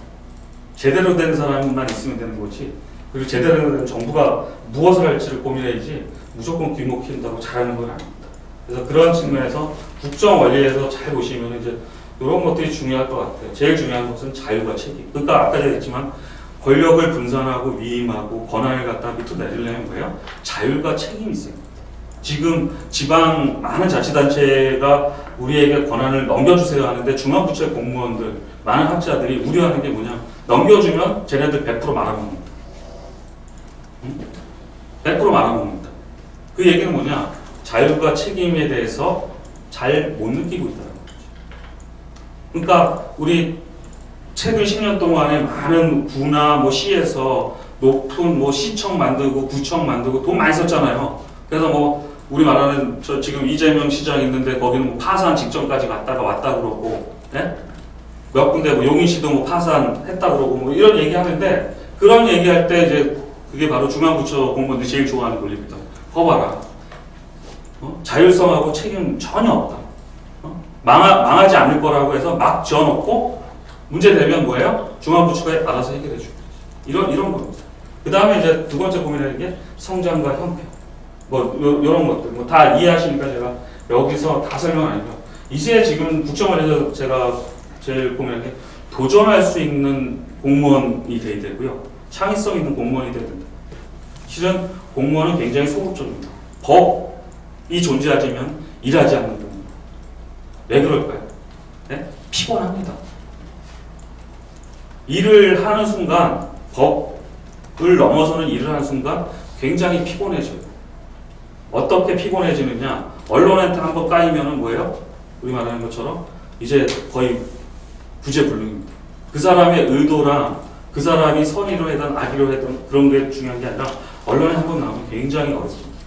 제대로 된 사람만 있으면 되는 거지. 그리고 제대로 된 정부가 무엇을 할지를 고민해야지 무조건 규모 키운다고 잘하는 건 아닙니다. 그래서 그런 측면에서 국정 원리에서 잘 보시면 이제 이런 것들이 중요할 것 같아요. 제일 중요한 것은 자유와 책임. 그러니까 아까 얘기했지만 권력을 분산하고 위임하고 권한을 갖다 밑으로 내리려면 뭐예요? 자율과 책임이 있어요. 지금 지방 많은 자치단체가 우리에게 권한을 넘겨주세요 하는데 중앙부처의 공무원들, 많은 학자들이 우려하는 게 뭐냐? 넘겨주면 쟤네들 100% 말아먹는다. 100% 말아먹는다. 그 얘기는 뭐냐? 자율과 책임에 대해서 잘 못 느끼고 있다는 거죠. 그러니까 우리 최근 10년 동안에 많은 구나 시에서 높은 시청 만들고 구청 만들고 돈 많이 썼잖아요. 그래서 우리 말하는 지금 이재명 시장 있는데 거기는 파산 직전까지 갔다가 왔다 그러고, 예? 몇 군데 용인시도 파산했다 그러고 이런 얘기 하는데 그런 얘기할 때 이제 그게 바로 중앙부처 공무원들이 제일 좋아하는 논리입니다. 거봐라. 자율성하고 책임 전혀 없다. 망하지 않을 거라고 해서 막 지어놓고 문제 되면 뭐예요? 중앙부처가 알아서 해결해 주고 이런 겁니다. 그 다음에 이제 두 번째 고민하는 게 성장과 형평. 이런 것들 다 이해하시니까 제가 여기서 다 설명 안 해요. 이제 지금 국정원에서 제가 제일 고민하는 게 도전할 수 있는 공무원이 돼야 되고요. 창의성 있는 공무원이 돼야 된다. 실은 공무원은 굉장히 소극적입니다. 법이 존재하지만 일하지 않는 겁니다. 왜 그럴까요? 네? 피곤합니다. 일을 하는 순간, 법을 넘어서는 일을 하는 순간 굉장히 피곤해져요. 어떻게 피곤해지느냐? 언론한테 한번 까이면은 뭐예요? 우리 말하는 것처럼 이제 거의 구제불능입니다. 그 사람의 의도랑 그 사람이 선의로 하든 악의로 하든 그런 게 중요한 게 아니라 언론에 한번 나오면 굉장히 어렵습니다.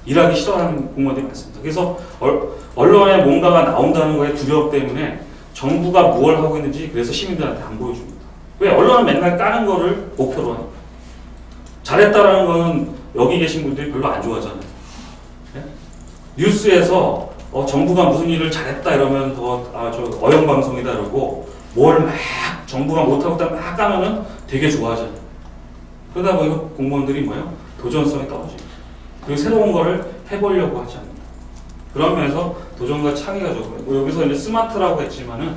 일하기 싫어하는 공무원들이 많습니다. 그래서 언론에 뭔가가 나온다는 거에 두려움 때문에 정부가 뭘 하고 있는지 그래서 시민들한테 안 보여줍니다. 왜? 언론은 맨날 까는 거를 목표로 하니까. 잘했다라는 거는 여기 계신 분들이 별로 안 좋아하잖아요. 네? 뉴스에서 정부가 무슨 일을 잘했다 이러면 저 어영방송이다 이러고 뭘 막 정부가 못하고 있다 막 까면은 되게 좋아하잖아요. 그러다 보니까 공무원들이 뭐예요? 도전성이 떨어집니다. 그리고 새로운 거를 해보려고 하지 않는다. 그런 면에서 도전과 창의가 좋고요. 여기서 이제 스마트라고 했지만은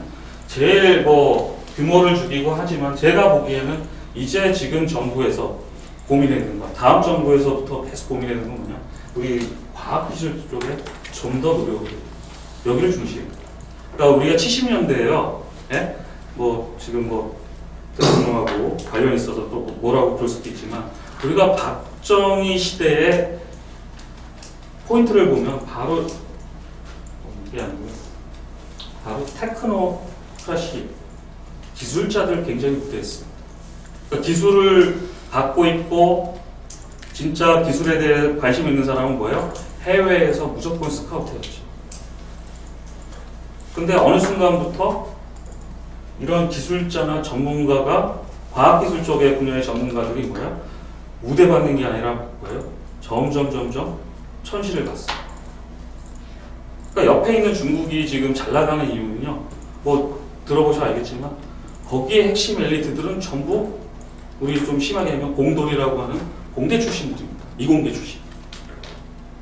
제일 규모를 죽이고 하지만 제가 보기에는 이제 지금 정부에서 고민해 있는 거, 다음 정부에서부터 계속 고민해 있는 건 뭐냐? 우리 과학기술 쪽에 좀 더 노력을 해요. 여기를 중시해요. 그러니까 우리가 70년대에요. 예? 지금 대통령하고 관련이 있어서 또 뭐라고 볼 수도 있지만 우리가 박정희 시대에 포인트를 보면 바로 이게 아니고요. 바로 테크노크라시 기술자들 굉장히 우대했습니다. 그러니까 기술을 갖고 있고 진짜 기술에 대해 관심 있는 사람은 뭐예요? 해외에서 무조건 스카우트했죠. 근데 어느 순간부터 이런 기술자나 전문가가 과학기술 쪽의 분야의 전문가들이 뭐야? 우대받는 게 아니라 뭐예요? 점점 천시를 갔어. 그러니까 옆에 있는 중국이 지금 잘 나가는 이유는요. 뭐 들어보셔 알겠지만 거기에 핵심 엘리트들은 전부 우리 좀 심하게 하면 공돌이라고 하는 공대 출신들입니다. 이공계 출신.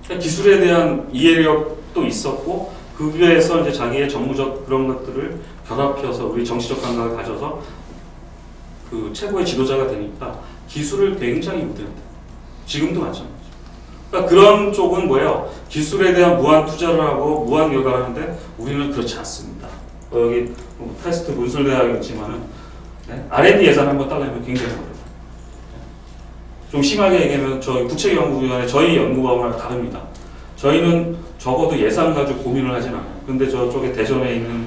그러니까 기술에 대한 이해력도 있었고 그에서 이제 자기의 정무적 그런 것들을 결합해서 우리 정치적 감각을 가져서 그 최고의 지도자가 되니까 기술을 굉장히 못합니다. 지금도 마찬가지죠. 그러니까 그런 쪽은 뭐예요? 기술에 대한 무한 투자를 하고 무한 결과를 하는데 우리는 그렇지 않습니다. 여기 테스트 문술대학이 있지만은 네? R&D 예산 한번 따려면 굉장히 어려워요. 좀 심하게 얘기하면 저희 국책연구위원회 저희 연구과랑 다릅니다. 저희는 적어도 예산 가지고 고민을 하진 않아요. 근데 저쪽에 대전에 있는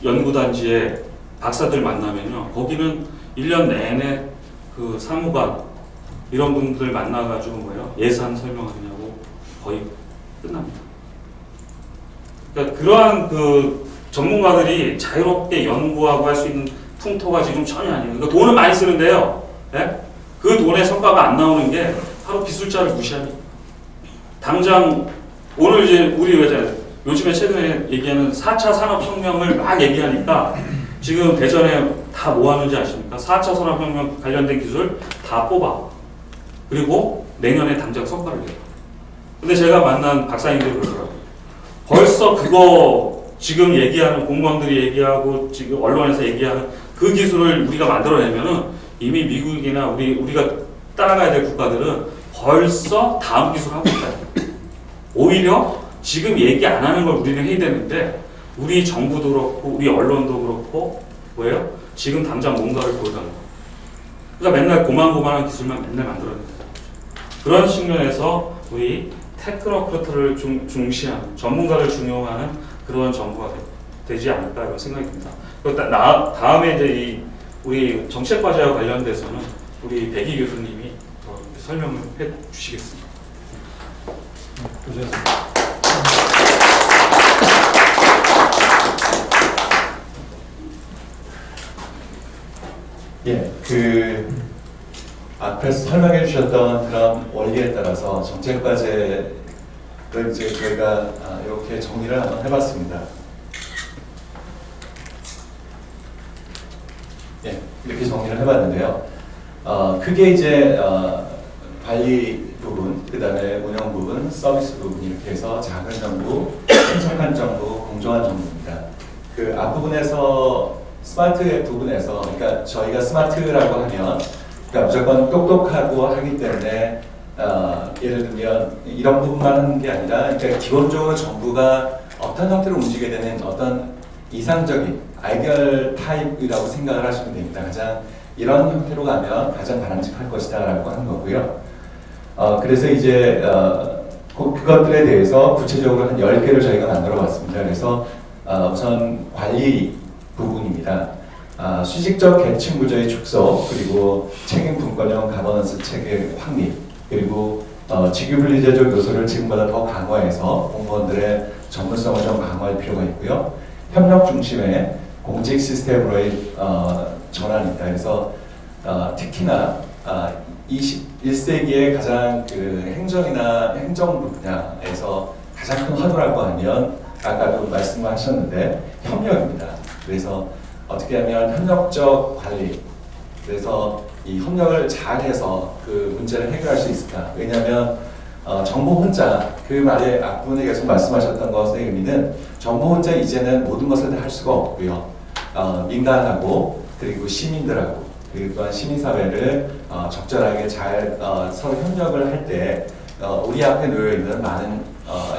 연구단지에 박사들 만나면요. 거기는 1년 내내 그 사무관 이런 분들 만나가지고 뭐예요? 예산 설명하느냐고 거의 끝납니다. 그러니까 그러한 그 전문가들이 자유롭게 연구하고 할 수 있는 풍토가 지금 전혀 아니에요. 그러니까 돈은 많이 쓰는데요. 네? 그 돈의 성과가 안 나오는 게 바로 기술자를 무시합니다. 당장 오늘 이제 우리 요즘에 최근에 얘기하는 4차 산업혁명을 막 얘기하니까 지금 대전에 다 뭐 하는지 아십니까? 4차 산업혁명 관련된 기술 다 뽑아. 그리고 내년에 당장 성과를 내요. 근데 제가 만난 박사님들이 그러더라고요. 벌써 그거 지금 얘기하는 공무원들이 얘기하고 지금 언론에서 얘기하는 그 기술을 우리가 만들어내면은 이미 미국이나 우리가 따라가야 될 국가들은 벌써 다음 기술을 하고 있다. 오히려 지금 얘기 안 하는 걸 우리는 해야 되는데 우리 정부도 그렇고 우리 언론도 그렇고 뭐예요? 지금 당장 뭔가를 보여달라. 그러니까 맨날 고만고만한 기술만 맨날 만들어낸다. 그런 측면에서 우리 테크노크라트를 중시하는 전문가를 중용하는 그런 정부가 되지 않을까 이런 생각이 듭니다. 다음에 이제 우리 정책과제와 관련돼서는 우리 백희 교수님이 더 설명을 해 주시겠습니다. 예, 앞에서 설명해 주셨던 그런 원리에 따라서 정책과제를 이제 저희가 이렇게 정리를 한번 해봤습니다. 예, 이렇게 정리를 해봤는데요. 크게 이제 관리 부분, 그 다음에 운영 부분, 서비스 부분 이렇게 해서 작은 정부, 신속한 정부, 공정한 정부입니다. 그 앞부분에서 스마트 부분에서, 그러니까 저희가 스마트라고 하면 그러니까 무조건 똑똑하고 하기 때문에 예를 들면 이런 부분만 하는 게 아니라 그러니까 기본적으로 정부가 어떤 형태로 움직이게 되는 어떤 이상적인 아이디얼 타입이라고 생각을 하시면 됩니다. 가장 이런 형태로 가면 가장 바람직할 것이다라고 하는 거고요. 그래서 이제 그것들에 대해서 구체적으로 한 10개를 저희가 만들어 봤습니다. 그래서 우선 관리 부분입니다. 수직적 계층 구조의 축소, 그리고 책임 분권형 가버넌스 체계 확립, 그리고 직위 분리제적 요소를 지금보다 더 강화해서 공무원들의 전문성을 좀 강화할 필요가 있고요. 협력 중심의 공직 시스템으로의 전환입니다. 그래서 특히나 21세기의 가장 그 행정이나 행정부 분야에서 가장 큰 화두라고 하면 아까도 말씀하셨는데 협력입니다. 그래서 어떻게 하면 협력적 관리, 그래서 이 협력을 잘해서 그 문제를 해결할 수 있을까? 왜냐하면 정부 혼자, 그 말에 앞부분에 계속 말씀하셨던 것의 의미는 정부 혼자 이제는 모든 것을 다 할 수가 없고요. 민간하고 그리고 시민들하고 그리고 또한 시민사회를 적절하게 잘 서로 협력을 할 때 우리 앞에 놓여 있는 많은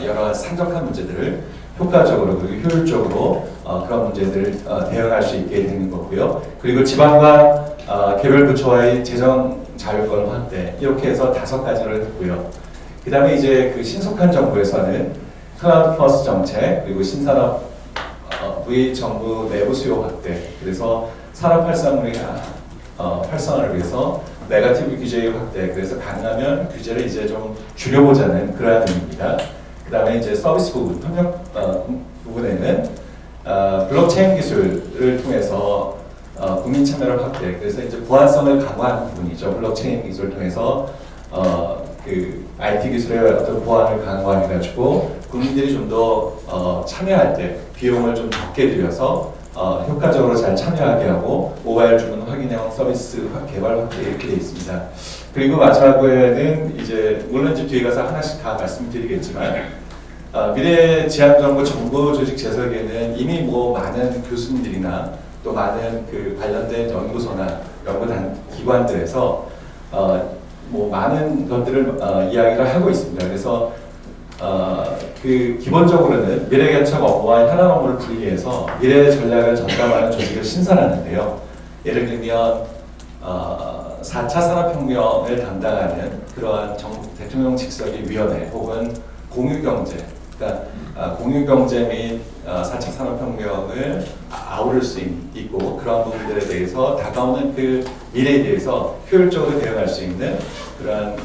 여러 산적한 문제들을 효과적으로 그리고 효율적으로 그런 문제들을 대응할 수 있게 되는 거고요. 그리고 지방과 개별 부처와의 재정 자율권 확대 이렇게 해서 5가지를 했고요. 그 다음에 이제 그 신속한 정부에서는 클라우드 퍼스트 정책 그리고 신산업 V 정부 내부 수요 확대 그래서 산업 활성화를 위해서 네거티브 규제의 확대 그래서 가능하면 규제를 이제 좀 줄여보자는 그러한 의미입니다. 그 다음에 이제 서비스 부분, 협력 부분에는 블록체인 기술을 통해서 국민 참여를 확대, 그래서 이제 보안성을 강화하는 부분이죠. 블록체인 기술을 통해서 그 IT 기술의 어떤 보안을 강화해가지고 국민들이 좀 더 참여할 때 비용을 좀 적게 들여서 효과적으로 잘 참여하게 하고 모바일 주문 확인형 서비스 개발 확대 이렇게 되어 있습니다. 그리고 마지막에는 이제 물론 이제 뒤에 가서 하나씩 다 말씀드리겠지만 미래 지향정부 정부 조직 재설계는 이미 뭐 많은 교수님들이나 또 많은 그 관련된 연구소나 연구단 기관들에서 뭐 많은 것들을 이야기를 하고 있습니다. 그래서 그 기본적으로는 미래 개척 업무와 현안 업무를 분리해서 미래 전략을 전담하는 조직을 신설하는데요. 예를 들면 4차 산업혁명을 담당하는 그러한 대통령 직속의 위원회 혹은 공유경제, 그러니까 공유경제 및 4차 산업혁명을 아우를 수 있고 그러한 부분들에 대해서 다가오는 그 미래에 대해서 효율적으로 대응할 수 있는 그러한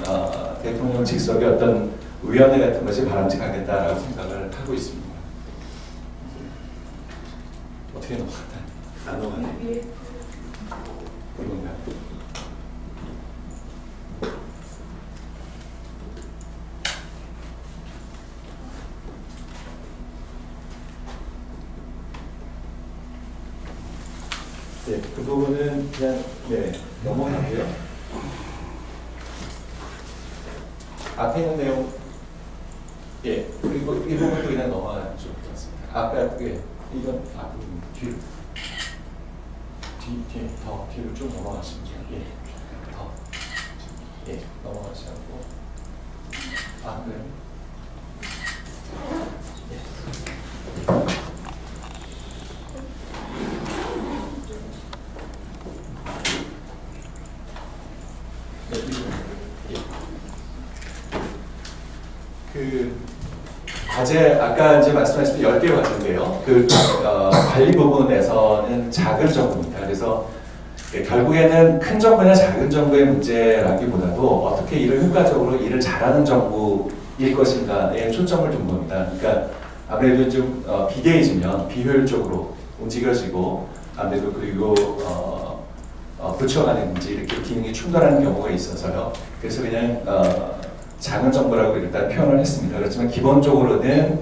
대통령 직속의 어떤 위원회 같은 것이 바람직하겠다라고 생각을 하고 있습니다. 어떻게 넘어갔다? 안 넘어갔네. 이건가요? 네, 그 부분은 그냥 넘어가고요. 앞에 있는 내용, 그리고 이 부분도 그냥 넘어가면 좀 좋겠습니다. 아까 이건 앞부분 뒤로, 더 뒤로 좀 넘어가시면 넘어가시고, 그래요? 그 과제 아까 이제 말씀하신 10개 과제인데요. 그 관리 부분에서는 작은 정부입니다. 그래서 결국에는 큰 정부냐 작은 정부의 문제라기보다도 어떻게 일을 효과적으로 일을 잘하는 정부일 것인가에 초점을 둔 겁니다. 그러니까 아무래도 좀 비대해지면 비효율적으로 움직여지고 아무래도 그리고 부처간에 이렇게 기능이 충돌하는 경우가 있어서요. 그래서 그냥 작은 정부라고 일단 표현을 했습니다. 그렇지만 기본적으로는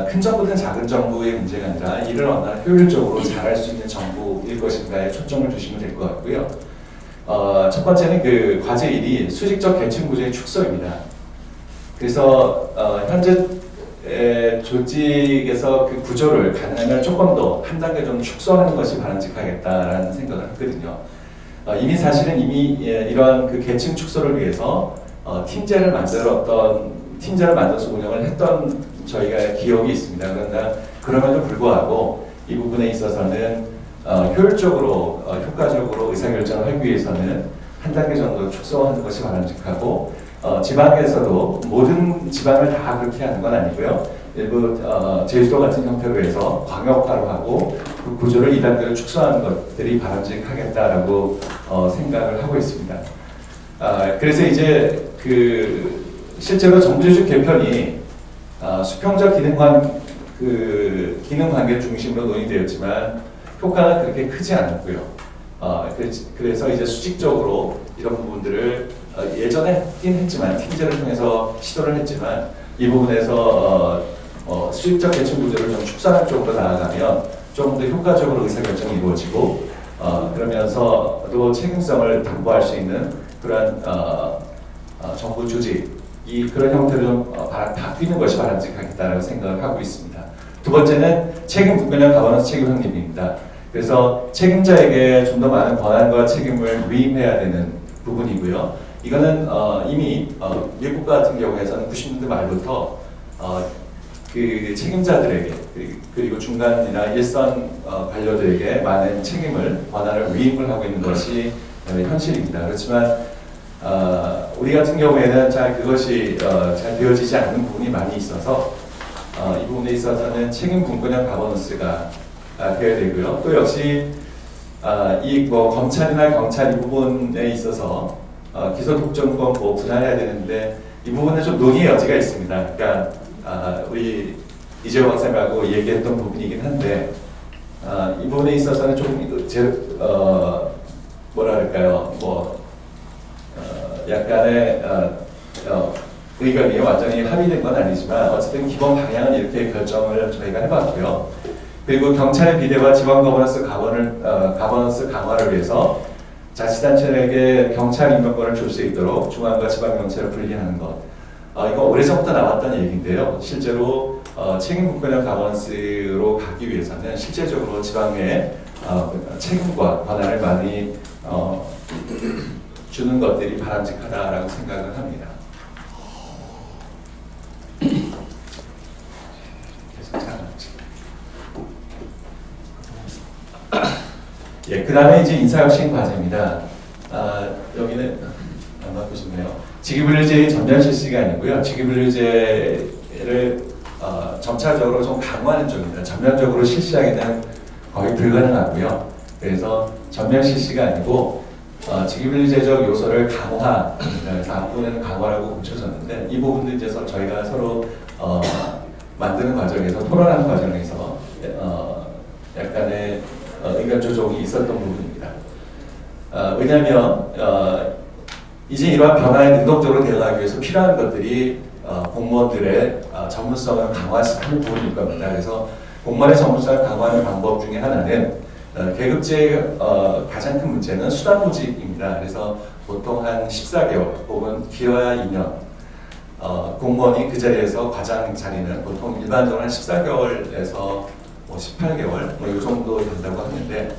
큰 정부든 작은 정부의 문제가 아니라 일을 얼마나 효율적으로 잘할 수 있는 정부일 것인가에 초점을 두시면 될 것 같고요. 첫 번째는 그 과제 1이 수직적 계층 구조의 축소입니다. 그래서 현재 조직에서 그 구조를 가능하면 조금 더 한 단계 좀 축소하는 것이 바람직하겠다라는 생각을 했거든요. 이미 사실은 이러한 그 계층 축소를 위해서 팀제를 만들어서 운영을 했던 저희가 기억이 있습니다. 그러나 그럼에도 불구하고 이 부분에 있어서는 효율적으로 효과적으로 의사결정을 하기 위해서는 한 단계 정도 축소하는 것이 바람직하고 지방에서도 모든 지방을 다 그렇게 하는 건 아니고요. 일부 제주도 같은 형태로 해서 광역화로 하고 그 구조를 2단계로 축소하는 것들이 바람직하겠다라고 생각을 하고 있습니다. 그래서 이제 그 실제로 정부조직 개편이 수평적 기능 관계 중심으로 논의되었지만 효과는 그렇게 크지 않았고요. 그래서 이제 수직적으로 이런 부분들을 예전에 했긴 했지만 팀제를 통해서 시도를 했지만 이 부분에서 수직적 계층 구조를 좀 축소하는 쪽으로 나아가면 조금 더 효과적으로 의사결정이 이루어지고 그러면서도 책임성을 담보할 수 있는 그런 정부 조직이 그런 형태로 좀 바뀌는 것이 바람직하겠다라고 생각을 하고 있습니다. 두 번째는 책임 분배형 가버넌스 책임 확립입니다. 그래서 책임자에게 좀 더 많은 권한과 책임을 위임해야 되는 부분이고요. 이거는 이미 미국 같은 경우에서는 90년대 말부터 그 책임자들에게 그리고 중간이나 일선 관료들에게 많은 책임을 권한을 위임을 하고 있는 것이 현실입니다. 그렇지만 우리 같은 경우에는 그것이 잘 되어지지 않는 부분이 많이 있어서 이 부분에 있어서는 책임 분권형 가버넌스가 되어야 되고요. 또 역시 이 검찰이나 경찰 이 부분에 있어서 기소독점권 분할해야 되는데 이 부분은 좀 논의의 여지가 있습니다. 그러니까 우리 이재호 박사님하고 얘기했던 부분이긴 한데 이 부분에 있어서는 좀 뭐랄까요, 약간의 의견이 완전히 합의된 건 아니지만 어쨌든 기본 방향은 이렇게 결정을 저희가 해봤고요. 그리고 경찰의 비대와 지방 거버넌스 강화를 위해서 자치단체에게 경찰 임명권을 줄 수 있도록 중앙과 지방 경찰을 분리하는 것. 이거 오래전부터 나왔던 얘기인데요. 실제로 책임 국가적 거버넌스로 가기 위해서는 실제적으로 지방의 책임과 권한을 많이 주는 것들이 바람직하다라고 생각을 합니다. 예, 그 다음에 이제 인사혁신 과제입니다. 여기는 안 바꾸셨네요. 직위분리제의 전면 실시가 아니고요. 직위분리제를 점차적으로 좀 강화하는 쪽입니다. 전면적으로 실시하기는 거의 불가능하고요. 그래서 전면 실시가 아니고 직위분리제적 요소를 강화, 그래서 앞부분에는 강화라고 붙여졌는데 이 부분도 이제 저희가 서로 만드는 과정에서 토론하는 과정에서 약간의 의견 조정이 있었던 부분입니다. 왜냐하면 이제 이러한 변화에 능동적으로 대응하기 위해서 필요한 것들이 공무원들의 전문성을 강화하는 부분일 겁니다. 그래서 공무원의 전문성을 강화하는 방법 중에 하나는 계급제의 가장 큰 문제는 수당보직입니다. 그래서 보통 한 14개월 혹은 길어야 2년 공무원이 그 자리에서 과장 자리는 보통 일반적으로 한 14개월에서 18개월 이 정도 된다고 하는데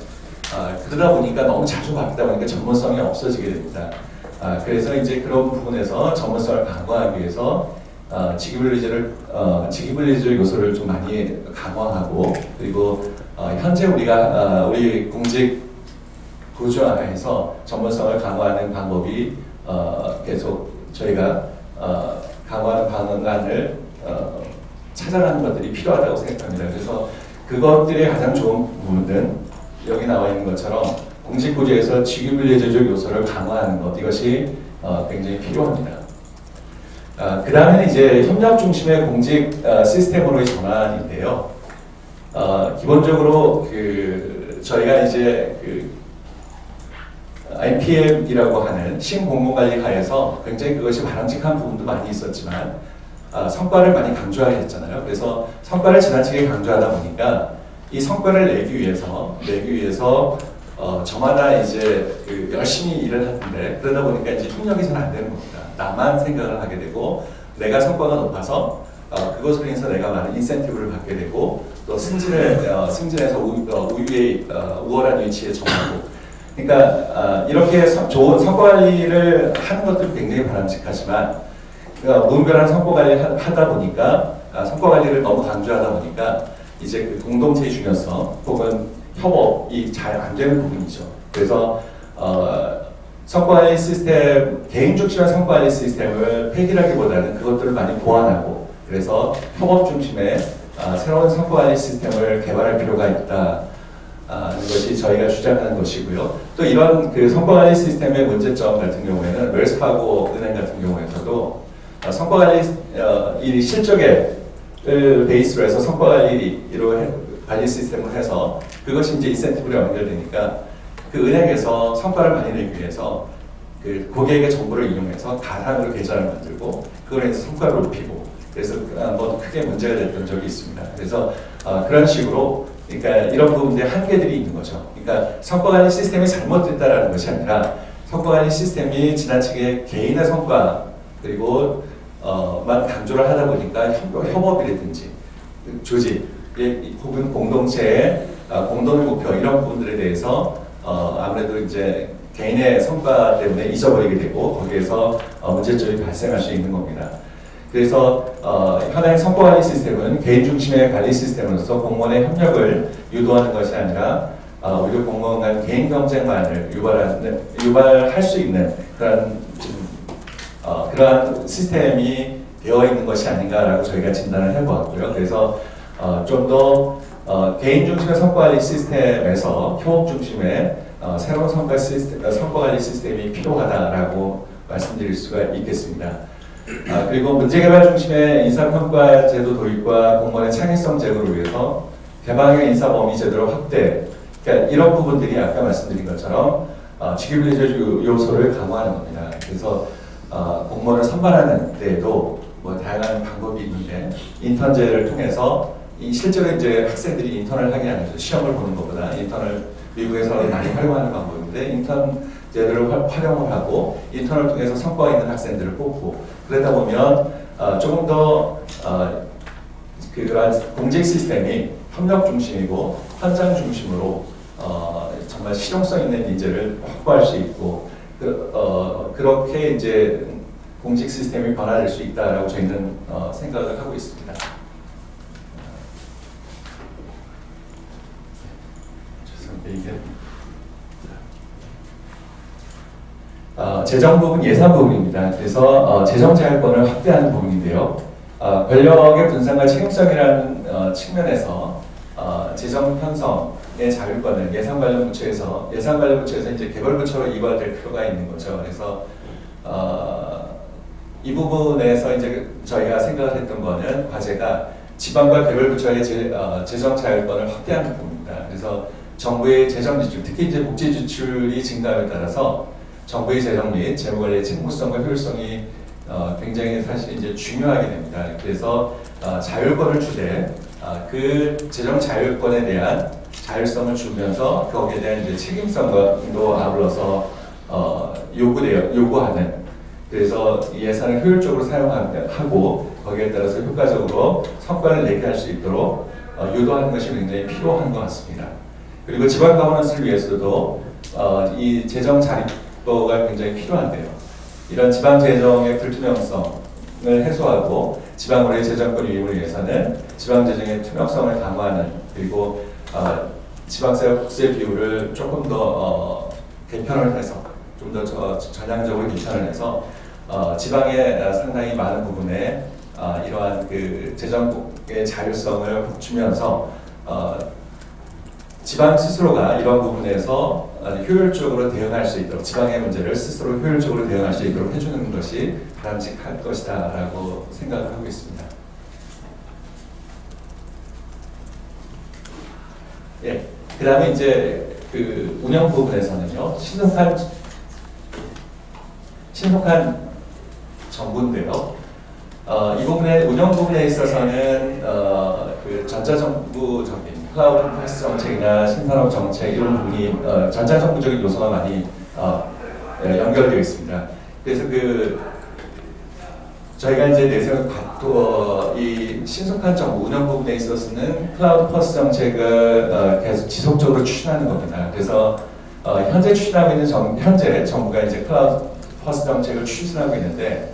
그러다 보니까 너무 자주 바뀌다 보니까 전문성이 없어지게 됩니다. 그래서 이제 그런 부분에서 전문성을 강화하기 위해서 직위분리제 요소를 좀 많이 강화하고 그리고 현재 우리 공직 구조화에서 전문성을 강화하는 방법이 계속 저희가 강화하는 방안을 찾아가는 것들이 필요하다고 생각합니다. 그래서 그것들의 가장 좋은 부분은 여기 나와 있는 것처럼 공직구조에서 직위분리제적 요소를 강화하는 것 이것이 굉장히 필요합니다. 그 다음에 이제 협력 중심의 공직 시스템으로의 전환인데요. 기본적으로 저희가 이제 IPM이라고 하는 신공무관리 하에서 굉장히 그것이 바람직한 부분도 많이 있었지만 성과를 많이 강조했잖아요. 그래서 성과를 지나치게 강조하다 보니까 이 성과를 내기 위해서 저마다 이제 열심히 일을 하는데 그러다 보니까 이제 협력이 잘 안 되는 겁니다. 나만 생각을 하게 되고 내가 성과가 높아서 그것으로 인해서 내가 많은 인센티브를 받게 되고 또 승진해서 우월한 위치에 정하고 그러니까 이렇게 좋은 성과 관리를 하는 것도 굉장히 바람직하지만 무분별한 성과 관리를 하다 보니까 성과 관리를 너무 강조하다 보니까 이제 그 공동체의 중요성 혹은 협업이 잘 안 되는 부분이죠. 그래서 성과관리 시스템, 개인 중심의 성과관리 시스템을 폐기하기보다는 그것들을 많이 보완하고 그래서 협업 중심의 새로운 성과관리 시스템을 개발할 필요가 있다. 것이 저희가 주장하는 것이고요. 또 이런 그 성과관리 시스템의 문제점 같은 경우에는 웰스파고 은행 같은 경우에서도 성과관리 이 실적을 베이스로 해서 성과관리로 관리 시스템을 해서 그것이 이제 인센티브로 연결되니까 그 은행에서 성과를 많이 내기 위해서 그 고객의 정보를 이용해서 가상으로 계좌를 만들고 그걸 해서 성과를 높이고 그래서 한번 크게 문제가 됐던 적이 있습니다. 그래서 그런 식으로 그러니까 이런 부분들의 한계들이 있는 거죠. 그러니까 성과관리 시스템이 잘못됐다라는 것이 아니라 성과관리 시스템이 지나치게 개인의 성과 그리고 만 강조를 하다 보니까 협업이라든지 조직 혹은 공동체의 공동의 목표 이런 부분들에 대해서 아무래도 이제 개인의 성과 때문에 잊어버리게 되고 거기에서 문제점이 발생할 수 있는 겁니다. 그래서 현행 성과관리 시스템은 개인 중심의 관리 시스템으로서 공무원의 협력을 유도하는 것이 아니라 오히려 공무원 간 개인 경쟁만을 유발할 수 있는 그러한 시스템이 되어 있는 것이 아닌가라고 저희가 진단을 해보았고요. 그래서 좀 더 개인 중심의 성과관리 시스템에서 협업 중심의 새로운 성과관리 시스템이 필요하다라고 말씀드릴 수가 있겠습니다. 그리고 문제개발 중심의 인사평가 제도 도입과 공무원의 창의성 제고를 위해서 개방형 인사범위 제도를 확대, 그러니까 이런 부분들이 아까 말씀드린 것처럼 직위비례제 요소를 강화하는 겁니다. 그래서 공무원을 선발하는 데에도 뭐 다양한 방법이 있는데 인턴제를 통해서 실제로 이제 학생들이 인턴을 하게 하는 시험을 보는 것보다 인턴을 미국에서 많이 활용하는 방법인데 인턴제를 활용을 하고 인턴을 통해서 성과가 있는 학생들을 뽑고 그러다 보면 조금 더 그러한 공직 시스템이 협력 중심이고 현장 중심으로 정말 실용성 있는 인재를 확보할 수 있고 그렇게 이제 공직 시스템이 변화될 수 있다라고 저희는 생각을 하고 있습니다. 죄송합니다. 이게 재정 부분, 예산 부분입니다. 그래서 재정 자율권을 확대하는 부분인데요. 권력의 분산과 책임성이라는 측면에서 재정 편성의 자율권을 예산 관련 부처에서 이제 개별 부처로 이관될 필요가 있는 거죠. 그래서 이 부분에서 이제 저희가 생각을 했던 거는 과제가 지방과 개별 부처의 재정 자율권을 확대하는 부분입니다. 그래서 정부의 재정 지출, 특히 이제 복지 지출이 증가함에 따라서 정부의 재정 및 재무관리의 책무성과 효율성이 굉장히 사실 이제 중요하게 됩니다. 그래서 자율권을 주되 그 재정 자율권에 대한 자율성을 주면서 거기에 대한 이제 책임성도 아울러서 요구하는 그래서 예산을 효율적으로 사용하고 거기에 따라서 효과적으로 성과를 내게 할 수 있도록 유도하는 것이 굉장히 필요한 것 같습니다. 그리고 지방 가버넌스를 위해서도 이 재정 자립도가 굉장히 필요한데요. 이런 지방 재정의 불투명성을 해소하고 지방으로의 재정권 유입을 위해서는 지방 재정의 투명성을 강화하는 그리고 지방세 국세 비율을 조금 더 개편을 해서 좀 더 전향적으로 개편을 해서 지방에 상당히 많은 부분에 이러한 그 재정의 자율성을 주면서 지방 스스로가 이런 부분에서 효율적으로 대응할 수 있도록 지방의 문제를 스스로 효율적으로 대응할 수 있도록 해주는 것이 바람직할 것이다라고 생각을 하고 있습니다. 예, 그다음에 이제 그 운영 부분에서는요 신속한 정부인데요. 이 부분의 운영 부분에 있어서는 그 전자정부적인 클라우드 패스 정책이나 신산업 정책 이런 부분이 전자정부적인 요소가 많이 연결되어 있습니다. 그래서 저희가 이제 내세운 이 신속한 정부 운영 부분에 있어서는 클라우드 퍼스트 정책을 계속 지속적으로 추진하는 겁니다. 그래서 현재 추진하고 있는 현재 정부가 이제 클라우드 퍼스트 정책을 추진하고 있는데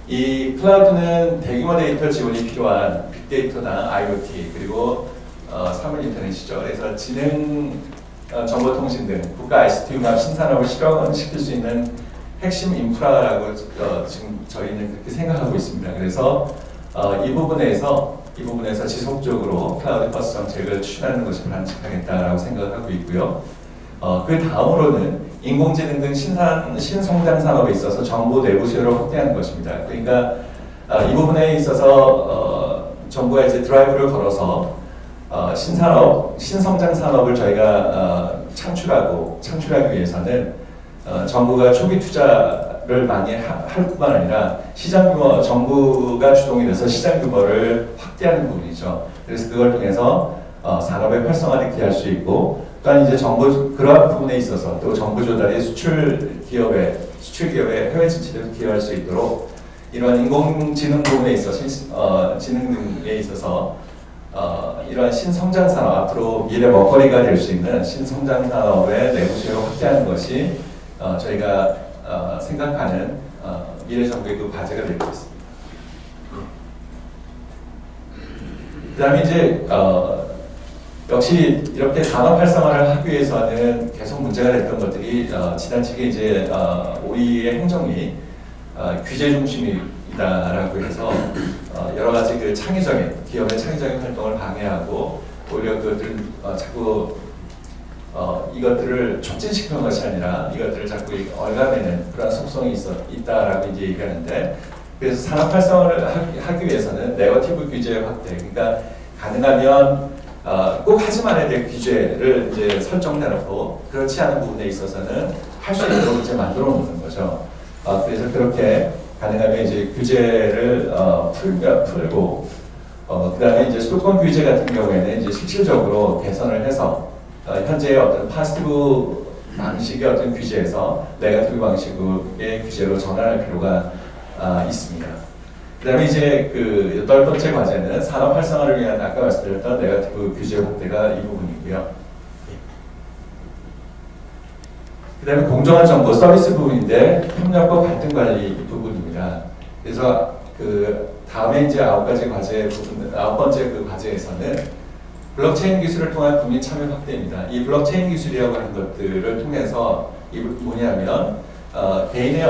이 클라우드는 대규모 데이터 지원이 필요한 빅데이터나 IoT 그리고 사물 인터넷이죠. 그래서 지능 정보통신 등 국가 ICT 융합 신산업을 실현시킬 수 있는 핵심 인프라라고 지금 저희는 그렇게 생각하고 있습니다. 그래서 이 부분에서 지속적으로 클라우드 퍼스트 정책을 추진하는 것이 바람직하겠다라고 생각을 하고 있고요. 그 다음으로는 인공지능 등 신성장 산업에 있어서 정부 내부 수요를 확대하는 것입니다. 그러니까 이 부분에 있어서 정부가 이제 드라이브를 걸어서 신성장 산업을 저희가 창출하기 위해서는 정부가 초기 투자를 많이 할 뿐만 아니라 시장 규모, 정부가 주동이 돼서 시장 규모를 확대하는 부분이죠. 그래서 그걸 통해서 산업의 활성화를 기할 수 있고 또한 이제 그러한 부분에 있어서 또 정부 조달의 수출 기업의 해외 진출에도 기여할 수 있도록 이러한 인공지능 부분에 있어서 지능 등에 있어서 이러한 신성장 산업 앞으로 미래 먹거리가 될 수 있는 신성장 산업의 내부 수요를 확대하는 것이 저희가 생각하는 미래 정부의 그 과제가 될 것 같습니다. 그다음에 이제 역시 이렇게 산업 활성화를 하기 위해서는 계속 문제가 됐던 것들이 지나치게 이제 우리의 행정이 규제 중심이다라고 해서 여러 가지 그 기업의 창의적인 활동을 방해하고 오히려 그것들을 자꾸 이것들을 촉진시키는 것이 아니라 이것들을 자꾸 얼가매는 그런 속성이 있다라고 이제 얘기하는데 그래서 산업 활성화를 하기 위해서는 네거티브 규제 확대 그러니까 가능하면 꼭 하지 말아야 될 규제를 이제 설정해놓고 그렇지 않은 부분에 있어서는 할 수 있도록 이제 만들어 놓는 거죠. 그래서 그렇게 가능하면 이제 규제를 풀고 그다음에 이제 수도권 규제 같은 경우에는 이제 실질적으로 개선을 해서 현재의 어떤 파스티브 방식의 어떤 규제에서 네거티브 방식의 규제로 전환할 필요가 있습니다. 그다음에 이제 그 8번째 과제는 산업 활성화를 위한 아까 말씀드렸던 네거티브 규제 확대가 이 부분이고요. 그다음에 공정한 정보 서비스 부분인데 협력과 갈등 관리 부분입니다. 그래서 그 다음에 이제 9번째 그 과제에서는 블록체인 기술을 통한 국민 참여 확대입니다. 이 블록체인 기술이라고 하는 것들을 통해서 이 뭐냐면 개인의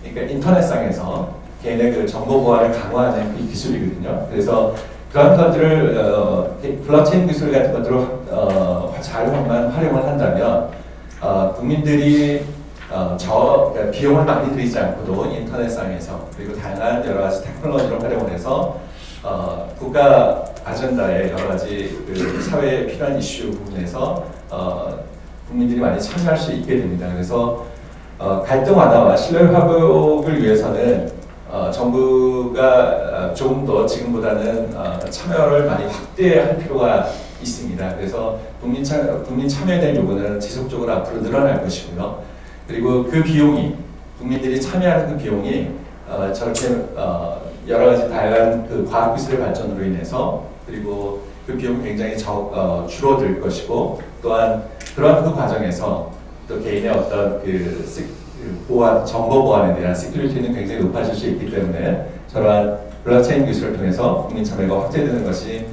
그러니까 인터넷상에서 개인의 그 정보 보안을 강화하는 이 기술이거든요. 그래서 그런 것들을 블록체인 기술 같은 것들을 잘만 활용을 한다면 국민들이 그러니까 비용을 많이 들이지 않고도 인터넷상에서 그리고 다양한 여러 가지 테크놀로지를 활용을 해서 국가 아젠다의 여러 가지 그 사회에 필요한 이슈 부분에서 국민들이 많이 참여할 수 있게 됩니다. 그래서 갈등 완화와 신뢰 회복을 위해서는 정부가 조금 더 지금보다는 참여를 많이 확대할 필요가 있습니다. 그래서 국민 참여에 대한 요구는 지속적으로 앞으로 늘어날 것이고요. 그리고 그 비용이 국민들이 참여하는 그 비용이 저렇게 여러 가지 다양한 그 과학 기술의 발전으로 인해서 그리고 그 비용이 굉장히 줄어들 것이고 또한 그러한 그 과정에서 또 개인의 어떤 보안, 정보 보안에 대한 시큐리티는 굉장히 높아질 수 있기 때문에 저러한 블록체인 기술을 통해서 국민 참여가 확대되는 것이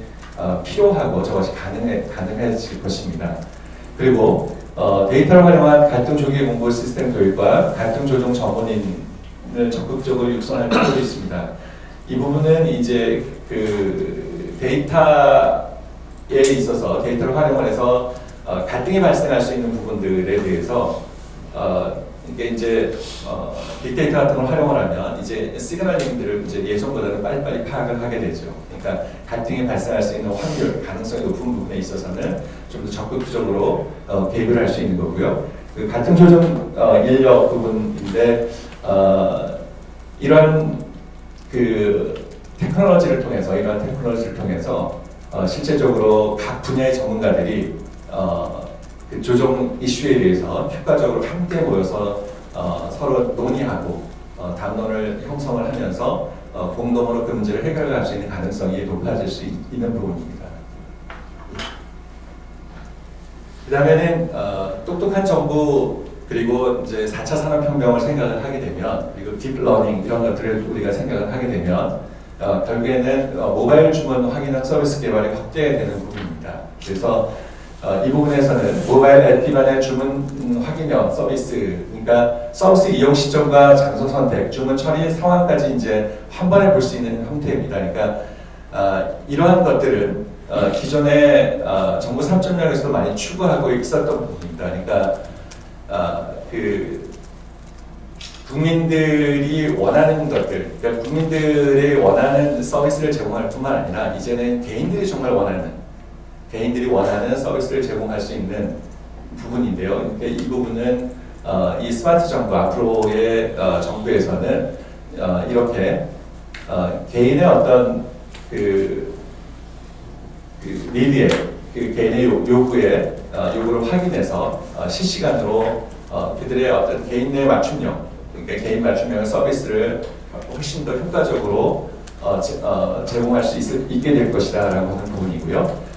필요하고 저것이 가능해질 것입니다. 그리고 데이터를 활용한 갈등 조기 공고 시스템 도입과 갈등 조정 전문인을 적극적으로 육성할 필요도 있습니다. 이 부분은 이제 그 데이터에 있어서 데이터를 활용을 해서 갈등이 발생할 수 있는 부분들에 대해서 이게 이제 빅데이터 같은 걸 활용을 하면 이제 시그널링들을 이제 예전보다는 빨리빨리 파악을 하게 되죠. 그러니까 갈등이 발생할 수 있는 확률, 가능성이 높은 부분에 있어서는 좀 더 적극적으로 개입을 할 수 있는 거고요. 그 갈등 조정 인력 부분인데 이런 그 테크놀로지를 통해서 실제적으로 각 분야의 전문가들이 그 조정 이슈에 대해서 효과적으로 함께 모여서 서로 논의하고 담론을 형성을 하면서 공동으로 그 문제를 해결할 수 있는 가능성이 높아질 수 있는 부분입니다. 그 다음에는 똑똑한 정부 그리고 이제 4차 산업혁명을 생각을 하게 되면 그리고 딥러닝 이런 것들을 우리가 생각을 하게 되면 결국에는 모바일 주문 확인형 서비스 개발이 확대되는 부분입니다. 그래서 이 부분에서는 모바일 앱 기반의 주문 확인형 서비스, 그러니까 서비스 이용 시점과 장소 선택, 주문 처리 상황까지 이제 한 번에 볼 수 있는 형태입니다. 그러니까 이러한 것들은 기존의 정부 3.0에서도 많이 추구하고 있었던 부분입니다. 그러니까 그 국민들이 원하는 것들, 그러니까 국민들이 원하는 서비스를 제공할 뿐만 아니라 이제는 개인들이 정말 원하는 서비스를 제공할 수 있는 부분인데요. 그러니까 이 부분은 이 스마트 정부 앞으로의 정부에서는 이렇게 개인의 어떤 그 니드에 개인의 요구를 확인해서 실시간으로 그들의 어떤 개인의 맞춤형, 그러니까 개인 맞춤형 서비스를 훨씬 더 효과적으로 제공할 수 있게 될 것이다라고 하는 부분이고요.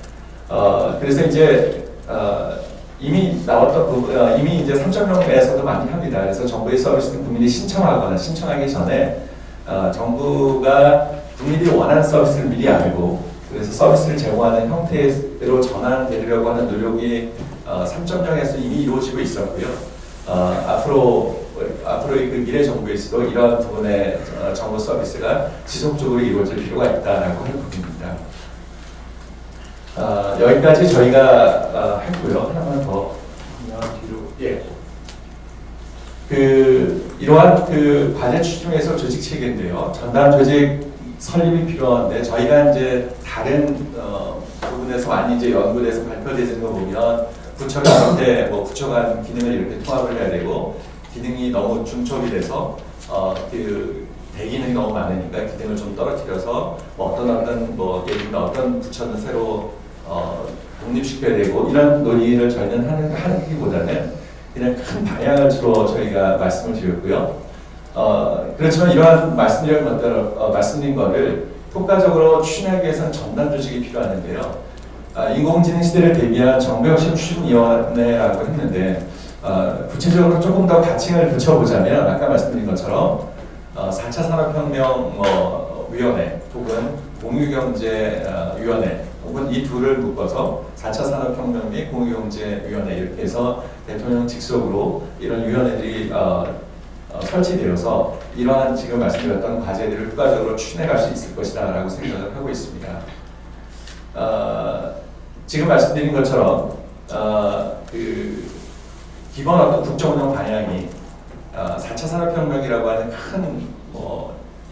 그래서 이제 이미 나왔던 부분, 이미 이제 3.0에서도 많이 합니다. 그래서 정부의 서비스는 국민이 신청하기 전에 정부가 국민들이 원하는 서비스를 미리 알고 그래서 서비스를 제공하는 형태로 전환되려고 하는 노력이 3.0에서 이미 이루어지고 있었고요. 앞으로의 그 미래 정부에서도 이러한 부분의 정보 서비스가 지속적으로 이루어질 필요가 있다라고 하는 부분입니다. 여기까지 저희가 했고요. 하나만 더 뒤로 이러한 그 과제 추진에서 조직 체계인데요. 전담 조직 설립이 필요한데 저희가 이제 다른 부분에서 많이 이제 연구돼서 발표되는 거 보면 부처가 이렇게 뭐 부처 간 기능을 이렇게 통합을 해야 되고 기능이 너무 중첩이 돼서 그 대기능이 너무 많으니까 기능을 좀 떨어뜨려서 뭐 어떤 뭐 예를 들면 어떤 부처는 새로 독립시켜야 되고 이런 논의를 저희는 하기보다는 그냥 큰 방향을 주로 저희가 말씀을 드렸고요. 그렇지만 이러한 말씀드린 거를 효과적으로 추진하기 위해서는 전담 조직이 필요하는데요. 인공지능 시대를 대비한 정부혁신 추진위원회라고 했는데 구체적으로 조금 더 가칭을 붙여보자면 아까 말씀드린 것처럼 4차 산업혁명 위원회 혹은 공유경제위원회 혹은 이 둘을 묶어서 4차 산업혁명 및 공유경제위원회 이렇게 해서 대통령 직속으로 이런 위원회들이 설치되어서 이러한 지금 말씀드렸던 과제들을 효과적으로 추진해 갈 수 있을 것이다 라고 생각을 하고 있습니다. 지금 말씀드린 것처럼 그 기본 어떤 국정운영 방향이 4차 산업혁명이라고 하는 큰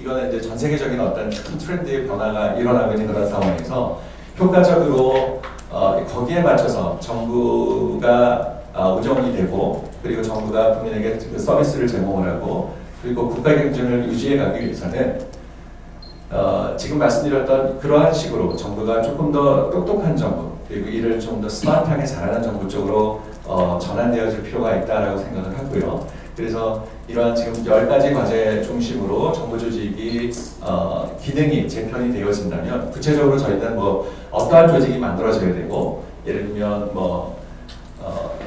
이거는 이제 전 세계적인 어떤 큰 트렌드의 변화가 일어나고 있는 그런 상황에서 효과적으로 거기에 맞춰서 정부가 운영이 되고 그리고 정부가 국민에게 그 서비스를 제공을 하고 그리고 국가 경쟁을 유지해 가기 위해서는 지금 말씀드렸던 그러한 식으로 정부가 조금 더 똑똑한 정부 그리고 일을 좀 더 스마트하게 잘하는 정부 쪽으로 전환되어질 필요가 있다라고 생각을 하고요. 그래서 이러한 지금 10가지 과제 중심으로 정부 조직이 기능이 재편이 되어진다면 구체적으로 저희는 뭐 어떠한 조직이 만들어져야 되고 예를 들면 뭐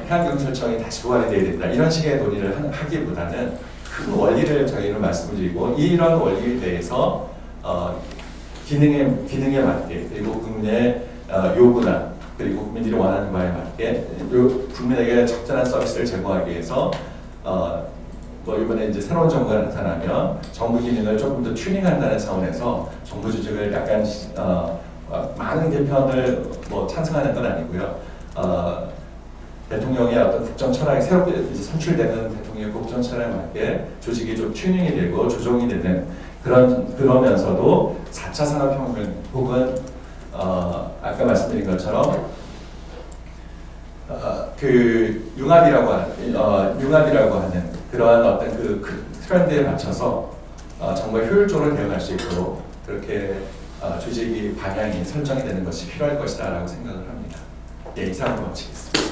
해양경찰청이 다시 부활이 돼야 된다 이런 식의 논의를 하기보다는 큰 원리를 저희는 말씀을 드리고 이런 원리에 대해서 기능에 맞게 그리고 국민의 요구나 그리고 국민들이 원하는 바에 맞게 국민에게 적절한 서비스를 제공하기 위해서 뭐 이번에 이제 새로운 정부가 나타나면 정부 기능을 조금 더 튜닝한다는 차원에서 정부 조직을 약간 많은 개편을 뭐 찬성하는 건 아니고요. 대통령의 어떤 국정 철학이 새롭게 이제 선출되는 대통령의 국정 철학에 맞게 조직이 좀 튜닝이 되고 조정이 되는 그러면서도 4차 산업혁명 혹은 아까 말씀드린 것처럼 그 융합이라고 하는 그러한 어떤 그 트렌드에 맞춰서 정말 효율적으로 대응할 수 있도록 그렇게 조직이 방향이 설정이 되는 것이 필요할 것이다라고 생각을 합니다. 예, 이상으로 마치겠습니다.